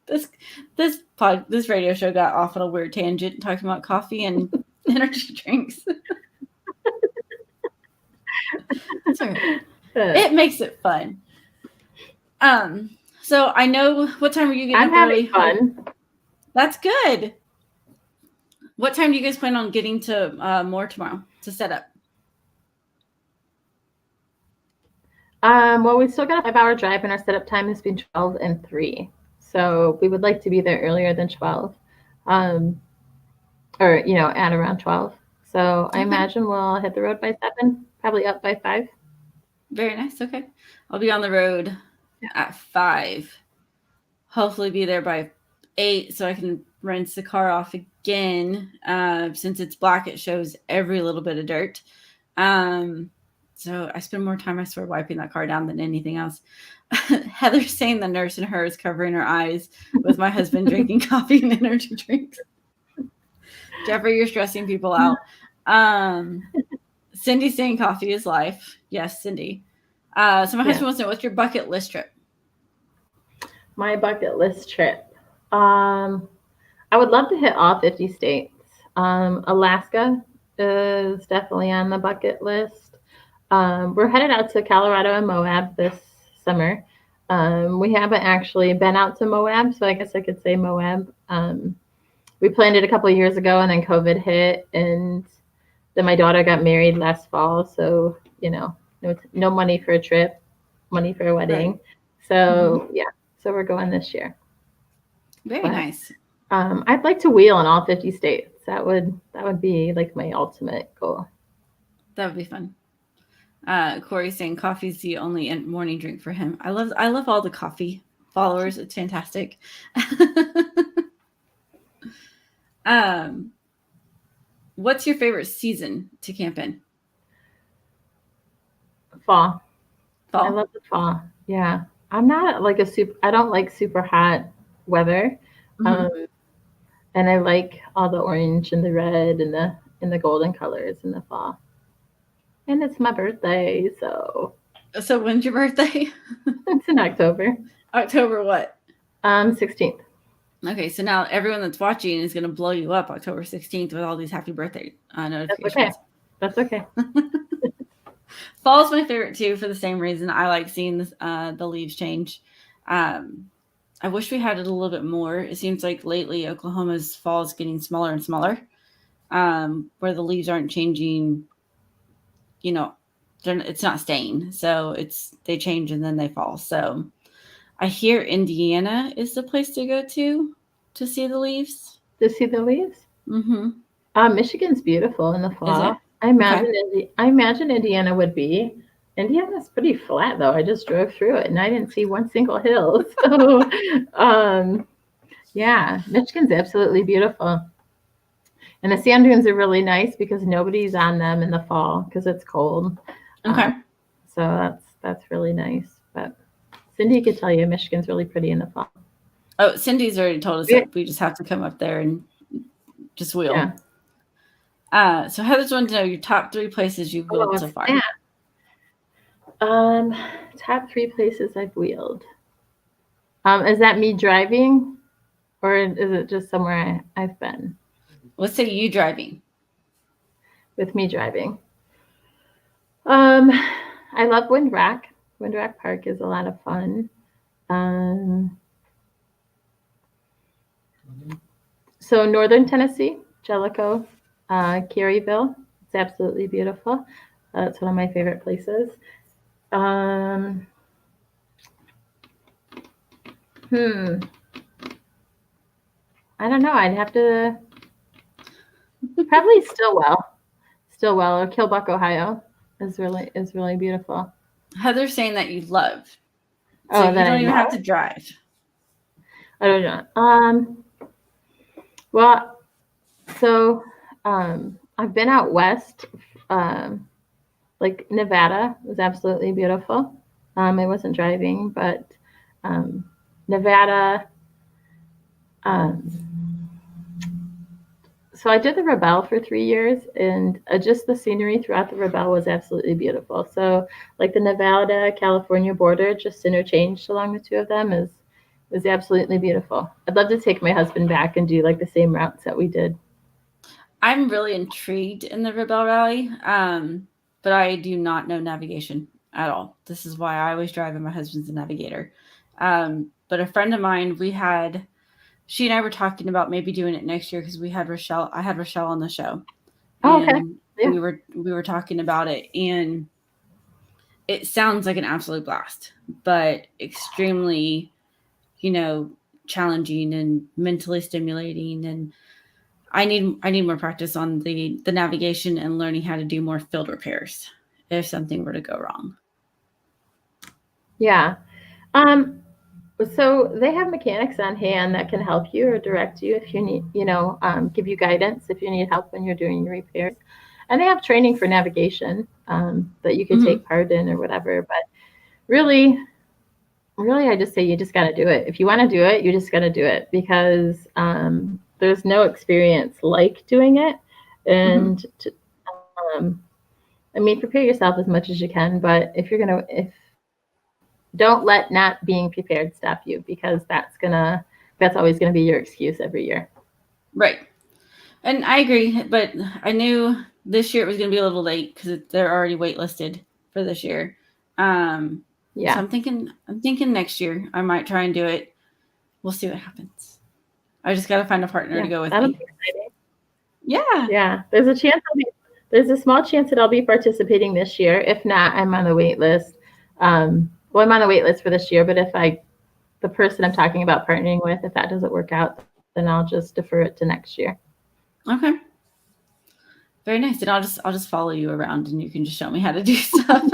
Speaker 1: This radio show got off on a weird tangent talking about coffee and energy drinks. Okay. It makes it fun. So I know what time are you getting?
Speaker 2: I'm having fun.
Speaker 1: That's good. What time do you guys plan on getting to Moore tomorrow to set up?
Speaker 2: Well, we still got a 5-hour drive, and our setup time is between 12 and 3. So we would like to be there earlier than 12, or at around 12. So I imagine we'll hit the road by 7, probably up by 5.
Speaker 1: Very nice. Okay, I'll be on the road at 5. Hopefully, be there by 8 so I can rinse the car off again. Since it's black, it shows every little bit of dirt. So I spend more time, I swear, wiping that car down than anything else. Heather's saying the nurse in her is covering her eyes with my husband drinking coffee and energy drinks. Jeffrey, you're stressing people out. Cindy's saying coffee is life. Yes, Cindy. So my husband wants to know, what's your bucket list trip?
Speaker 2: My bucket list trip. I would love to hit all 50 states. Alaska is definitely on the bucket list. We're headed out to Colorado and Moab this summer. We haven't actually been out to Moab, so I guess I could say Moab. We planned it a couple of years ago, and then COVID hit, and then my daughter got married last fall. So, no money for a trip, money for a wedding. Right. So, so we're going this year.
Speaker 1: Very nice.
Speaker 2: I'd like to wheel in all 50 states. That would be like my ultimate goal.
Speaker 1: That would be fun. Corey's saying coffee's the only morning drink for him. I love all the coffee followers. It's fantastic. What's your favorite season to camp in?
Speaker 2: Fall. I love the fall. Yeah. I'm not like I don't like super hot weather. Mm-hmm. And I like all the orange and the red and the golden colors in the fall. And it's my birthday, so.
Speaker 1: So when's your birthday?
Speaker 2: It's in October.
Speaker 1: October what?
Speaker 2: 16th.
Speaker 1: Okay, so now everyone that's watching is going to blow you up October 16th with all these happy birthday notifications.
Speaker 2: That's okay.
Speaker 1: Fall's my favorite too for the same reason. I like seeing the leaves change. I wish we had it a little bit more. It seems like lately Oklahoma's fall is getting smaller and smaller, where the leaves aren't changing. It's not staying. So they change and then they fall. So I hear Indiana is the place to go to see the leaves.
Speaker 2: To see the leaves?
Speaker 1: Mm-hmm.
Speaker 2: Michigan's beautiful in the fall. I imagine Indiana would be. Indiana's pretty flat though. I just drove through it and I didn't see one single hill. So Michigan's absolutely beautiful. And the sand dunes are really nice because nobody's on them in the fall because it's cold.
Speaker 1: Okay.
Speaker 2: So that's really nice. But Cindy could tell you Michigan's really pretty in the fall.
Speaker 1: Oh, Cindy's already told us that we just have to come up there and just wheel. Yeah. So Heather's wanted to know your top 3 places you've wheeled so far.
Speaker 2: Yeah. Top 3 places I've wheeled. Is that me driving or is it just somewhere I've been?
Speaker 1: Let's say you driving.
Speaker 2: With me driving. I love Wind Rock. Wind Rock Park is a lot of fun. So Northern Tennessee, Jellicoe, Kerryville. It's absolutely beautiful. It's one of my favorite places. Um, hmm. I don't know. I'd have to probably Stillwell or Killbuck, Ohio is really beautiful.
Speaker 1: Heather's saying that you love, so
Speaker 2: Oh,
Speaker 1: you
Speaker 2: that I
Speaker 1: don't even have
Speaker 2: love.
Speaker 1: to drive.
Speaker 2: I don't know. Well, so I've been out west, um, like Nevada was absolutely beautiful. I wasn't driving, but um, Nevada. Um, so I did the Rebel for 3 years, and just the scenery throughout the Rebel was absolutely beautiful. So, like the Nevada California border, just interchanged along the two of them is was absolutely beautiful. I'd love to take my husband back and do like the same routes that we did.
Speaker 1: I'm really intrigued in the Rebel Rally, but I do not know navigation at all. This is why I always drive, and my husband's a navigator. But a friend of mine, she and I were talking about maybe doing it next year because we had Rochelle. I had Rochelle on the show,
Speaker 2: Oh, okay.
Speaker 1: and
Speaker 2: Yeah.
Speaker 1: we were talking about it, and it sounds like an absolute blast, but extremely, you know, challenging and mentally stimulating. And I need more practice on the navigation and learning how to do more field repairs if something were to go wrong.
Speaker 2: Yeah. Um, so they have mechanics on hand that can help you or direct you if you need, give you guidance if you need help when you're doing your repairs. And they have training for navigation that you could
Speaker 1: Hmm.
Speaker 2: take part in or whatever. But really, really, I just say you just got to do it. If you want to do it, you just got to do it because there's no experience like doing it.
Speaker 1: Hmm.
Speaker 2: And um, I mean, prepare yourself as much as you can. But if don't let not being prepared stop you because that's always gonna be your excuse every year.
Speaker 1: Right. And I agree, but I knew this year it was going to be a little late because they're already waitlisted for this year. Um, so
Speaker 2: Yeah,
Speaker 1: I'm thinking next year I might try and do it. We'll see what happens. I just got to find a partner to
Speaker 2: yeah,
Speaker 1: go with
Speaker 2: that'll
Speaker 1: me.
Speaker 2: be exciting.
Speaker 1: Yeah.
Speaker 2: Yeah, there's a small chance that I'll be participating this year. If not, I'm on the wait list. Well, I'm on the wait list for this year, but if the person I'm talking about partnering with, if that doesn't work out, then I'll just defer it to next year.
Speaker 1: Okay. Very nice. And I'll just follow you around and you can just show me how to do stuff.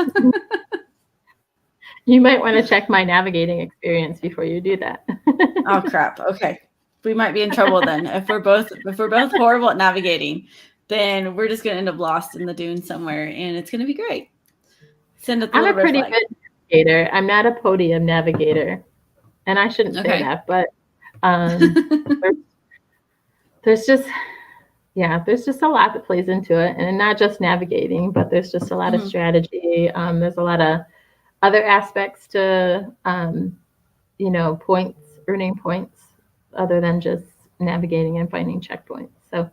Speaker 2: You might want to check my navigating experience before you do that.
Speaker 1: Oh crap. Okay. We might be in trouble then. If we're both horrible at navigating, then we're just gonna end up lost in the dunes somewhere and it's gonna be great. Send up the
Speaker 2: I'm a
Speaker 1: little red
Speaker 2: pretty
Speaker 1: flag.
Speaker 2: good navigator. I'm not a podium navigator, and I shouldn't say
Speaker 1: Okay.
Speaker 2: that, but um, there's, there's just there's just a lot that plays into it, and not just navigating, but there's just a lot of
Speaker 1: Hmm.
Speaker 2: strategy. There's a lot of other aspects to points, earning points, other than just navigating and finding checkpoints. So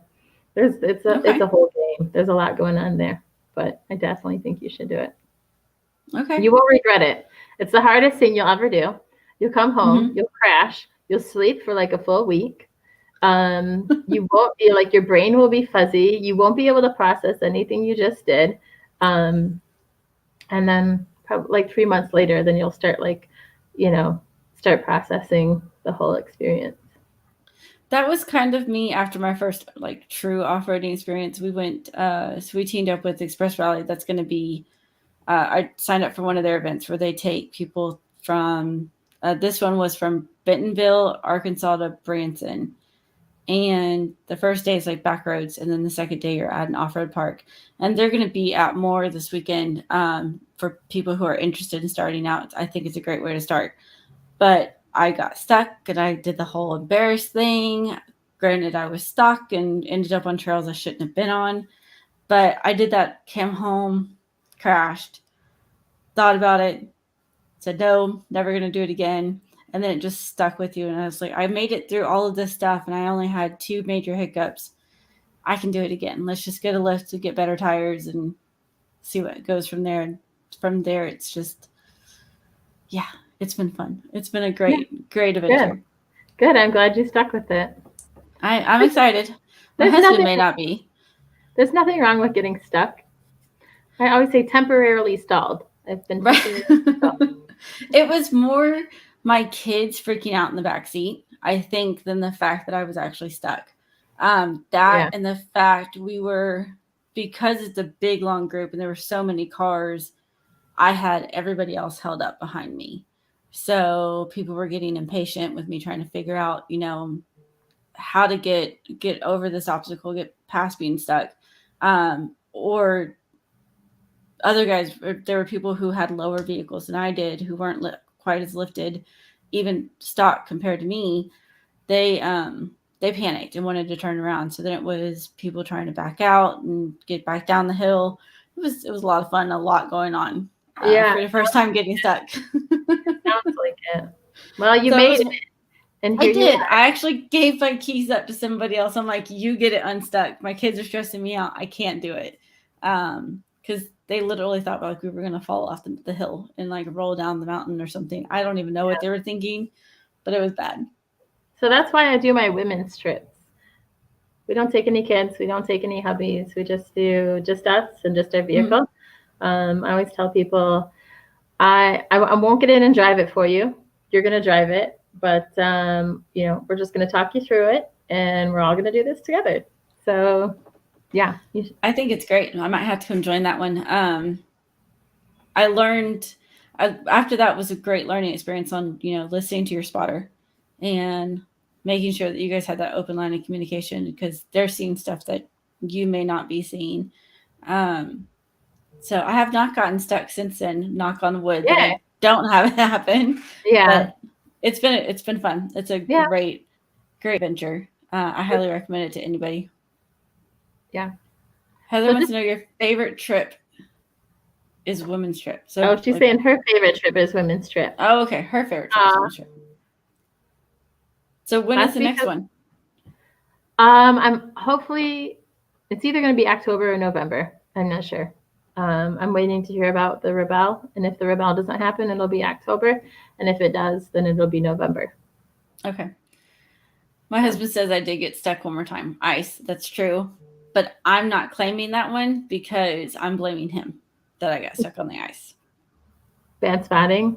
Speaker 2: it's
Speaker 1: Okay.
Speaker 2: a whole game. There's a lot going on there, but I definitely think you should do it.
Speaker 1: Okay.
Speaker 2: You won't regret it. It's the hardest thing you'll ever do. You'll come home,
Speaker 1: Hmm.
Speaker 2: you'll crash, you'll sleep for like a full week. You won't be like your brain will be fuzzy. You won't be able to process anything you just did. Um, and then probably like 3 months later, then you'll start you know, start processing the whole experience.
Speaker 1: That was kind of me after my first like true off-roading experience. We teamed up with Express Rally. That's going to be I signed up for one of their events where they take people from this one was from Bentonville, Arkansas to Branson. And the first day is like back roads, and then the second day you're at an off-road park. And they're going to be at more this weekend for people who are interested in starting out. I think it's a great way to start. But I got stuck and I did the whole embarrassed thing. Granted, I was stuck and ended up on trails I shouldn't have been on. But I did that, came home, crashed, thought about it, said no, never going to do it again. And then it just stuck with you. And I was like, I made it through all of this stuff and I only had two major hiccups. I can do it again. Let's just get a lift to get better tires and see what goes from there. And from there, it's just, yeah, it's been fun. It's been a
Speaker 2: Yeah,
Speaker 1: great
Speaker 2: good,
Speaker 1: adventure.
Speaker 2: good. I'm glad you stuck with it.
Speaker 1: I'm
Speaker 2: There's
Speaker 1: excited. My
Speaker 2: there's
Speaker 1: husband
Speaker 2: nothing
Speaker 1: may not be.
Speaker 2: There's nothing wrong with getting stuck. I always say temporarily stalled. I've been
Speaker 1: Right.
Speaker 2: temporarily stalled.
Speaker 1: It was more my kids freaking out in the back seat, I think, than the fact that I was actually stuck. That
Speaker 2: Yeah.
Speaker 1: and the fact we were, because it's a big long group and there were so many cars, I had everybody else held up behind me. So people were getting impatient with me trying to figure out, how to get over this obstacle, get past being stuck. Or other guys, there were people who had lower vehicles than I did, who weren't quite as lifted, even stock compared to me. They panicked and wanted to turn around. So then it was people trying to back out and get back down the hill. It was a lot of fun, a lot going on
Speaker 2: Yeah.
Speaker 1: for the first time getting stuck.
Speaker 2: It sounds like it. Well, you
Speaker 1: So it
Speaker 2: made
Speaker 1: was.
Speaker 2: it, and
Speaker 1: I
Speaker 2: here you
Speaker 1: did.
Speaker 2: are.
Speaker 1: I actually gave my keys up to somebody else. I'm like, you get it unstuck. My kids are stressing me out. I can't do it. Because they literally thought like we were gonna fall off the hill and like roll down the mountain or something. I don't even know what they were thinking, but it was bad.
Speaker 2: So that's why I do my women's trips. We don't take any kids. We don't take any hubbies. We just do just us and just our
Speaker 1: Mm-hmm.
Speaker 2: vehicle. I always tell people, I won't get in and drive it for you. You're going to drive it, but we're just going to talk you through it, and we're all going to do this together. So, yeah.
Speaker 1: I think it's great. I might have to come join that one. I learned after that was a great learning experience on listening to your spotter and making sure that you guys had that open line of communication because they're seeing stuff that you may not be seeing. Um, so I have not gotten stuck since then. Knock on wood that
Speaker 2: Yeah.
Speaker 1: I don't have it happen.
Speaker 2: Yeah.
Speaker 1: But it's been fun. It's a
Speaker 2: Yeah.
Speaker 1: great adventure. I highly recommend it to anybody.
Speaker 2: Yeah.
Speaker 1: Heather
Speaker 2: So
Speaker 1: wants
Speaker 2: just,
Speaker 1: to know your favorite trip is women's trip. So
Speaker 2: she's saying her favorite trip is women's trip.
Speaker 1: oh, okay. Her favorite trip is women's trip. So when is
Speaker 2: That's
Speaker 1: the next
Speaker 2: because
Speaker 1: one?
Speaker 2: I'm hopefully it's either going to be October or November. I'm not sure. I'm waiting to hear about the Rebel, and if the Rebel doesn't happen, it'll be October, and if it does, then it'll be November.
Speaker 1: Okay. My husband says I did get stuck one more time. Ice. That's true. But I'm not claiming that one because I'm blaming him that I got stuck on the ice.
Speaker 2: Bad spotting.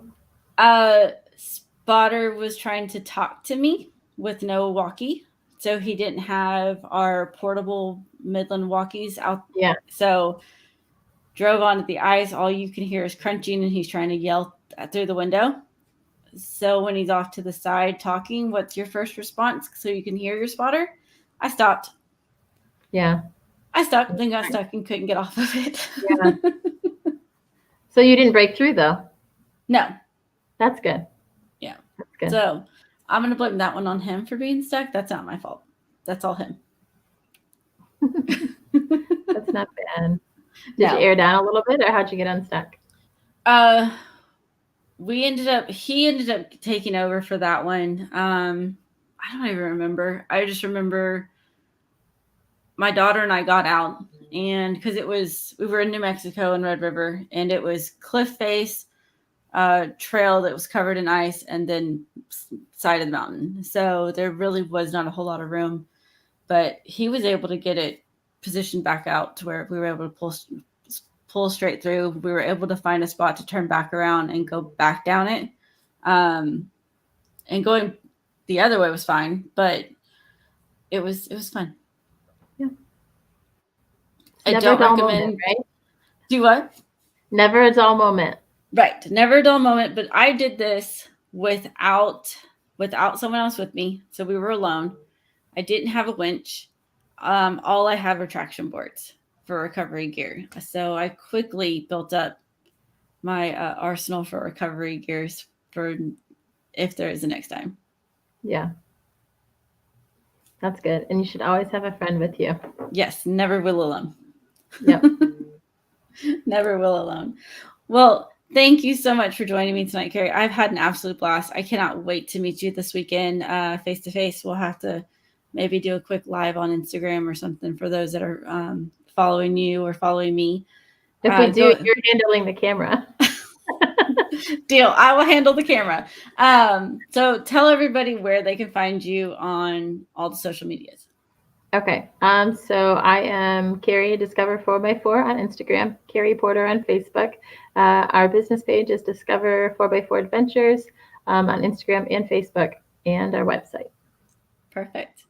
Speaker 1: Spotter was trying to talk to me with no walkie. So he didn't have our portable Midland walkies out.
Speaker 2: Yeah.
Speaker 1: So drove onto the ice. All you can hear is crunching and he's trying to yell through the window. So when he's off to the side talking, what's your first response so you can hear your spotter? I stopped.
Speaker 2: Yeah.
Speaker 1: I stopped, then got stuck and couldn't get off of it.
Speaker 2: Yeah. So you didn't break through though?
Speaker 1: No.
Speaker 2: That's good.
Speaker 1: Yeah.
Speaker 2: That's good.
Speaker 1: So I'm going to blame that one on him for being stuck. That's not my fault. That's all him.
Speaker 2: That's not bad. Did you air down a little bit or how'd you get unstuck?
Speaker 1: He ended up taking over for that one. I don't even remember. I just remember my daughter and I got out and because we were in New Mexico in Red River and it was cliff face, trail that was covered in ice and then side of the mountain. So there really was not a whole lot of room, but he was able to get it positioned back out to where we were able to pull straight through. We were able to find a spot to turn back around and go back down it. And going the other way was fine, but it was fun.
Speaker 2: Yeah.
Speaker 1: I don't recommend.
Speaker 2: Moment, right?
Speaker 1: Do what?
Speaker 2: Never a dull moment.
Speaker 1: Right. Never a dull moment. But I did this without someone else with me. So we were alone. I didn't have a winch. All I have are traction boards for recovery gear. So I quickly built up my arsenal for recovery gears for if there is a next time.
Speaker 2: Yeah. That's good. And you should always have a friend with you.
Speaker 1: Yes. Never will alone.
Speaker 2: Yep.
Speaker 1: Never will alone. Well, thank you so much for joining me tonight, Keri. I've had an absolute blast. I cannot wait to meet you this weekend face to face. We'll have to maybe do a quick live on Instagram or something for those that are following you or following me.
Speaker 2: If we do, you're handling the camera.
Speaker 1: Deal. I will handle the camera. So tell everybody where they can find you on all the social medias.
Speaker 2: Okay. So I am Keri Discover 4x4 on Instagram, Keri Porter on Facebook. Our business page is Discover 4x4 Adventures on Instagram and Facebook, and our website.
Speaker 1: Perfect.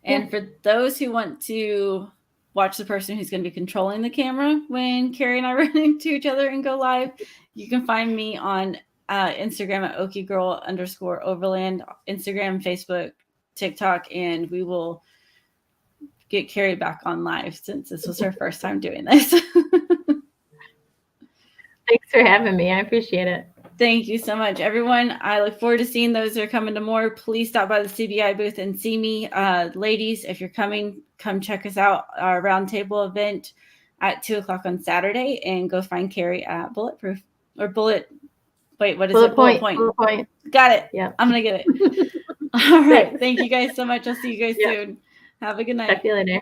Speaker 1: And for those who want to watch the person who's going to be controlling the camera when Keri and I run into each other and go live, you can find me on Instagram at okigirl_overland, Instagram, Facebook, TikTok, and we will get Keri back on live since this was her first time doing this.
Speaker 2: Thanks for having me. I appreciate it.
Speaker 1: Thank you so much, everyone. I look forward to seeing those that are coming to more. Please stop by the CBI booth and see me. Ladies, if you're coming, come check us out, our roundtable event at 2 o'clock on Saturday, and go find Keri at Bulletproof or Bullet. Wait, what is
Speaker 2: Bullet
Speaker 1: it?
Speaker 2: Point.
Speaker 1: Bullet Point. Got it. Yeah. I'm going to get it. All right. Thank you guys so much. I'll see you guys soon. Have a good night.
Speaker 2: Talk to you later.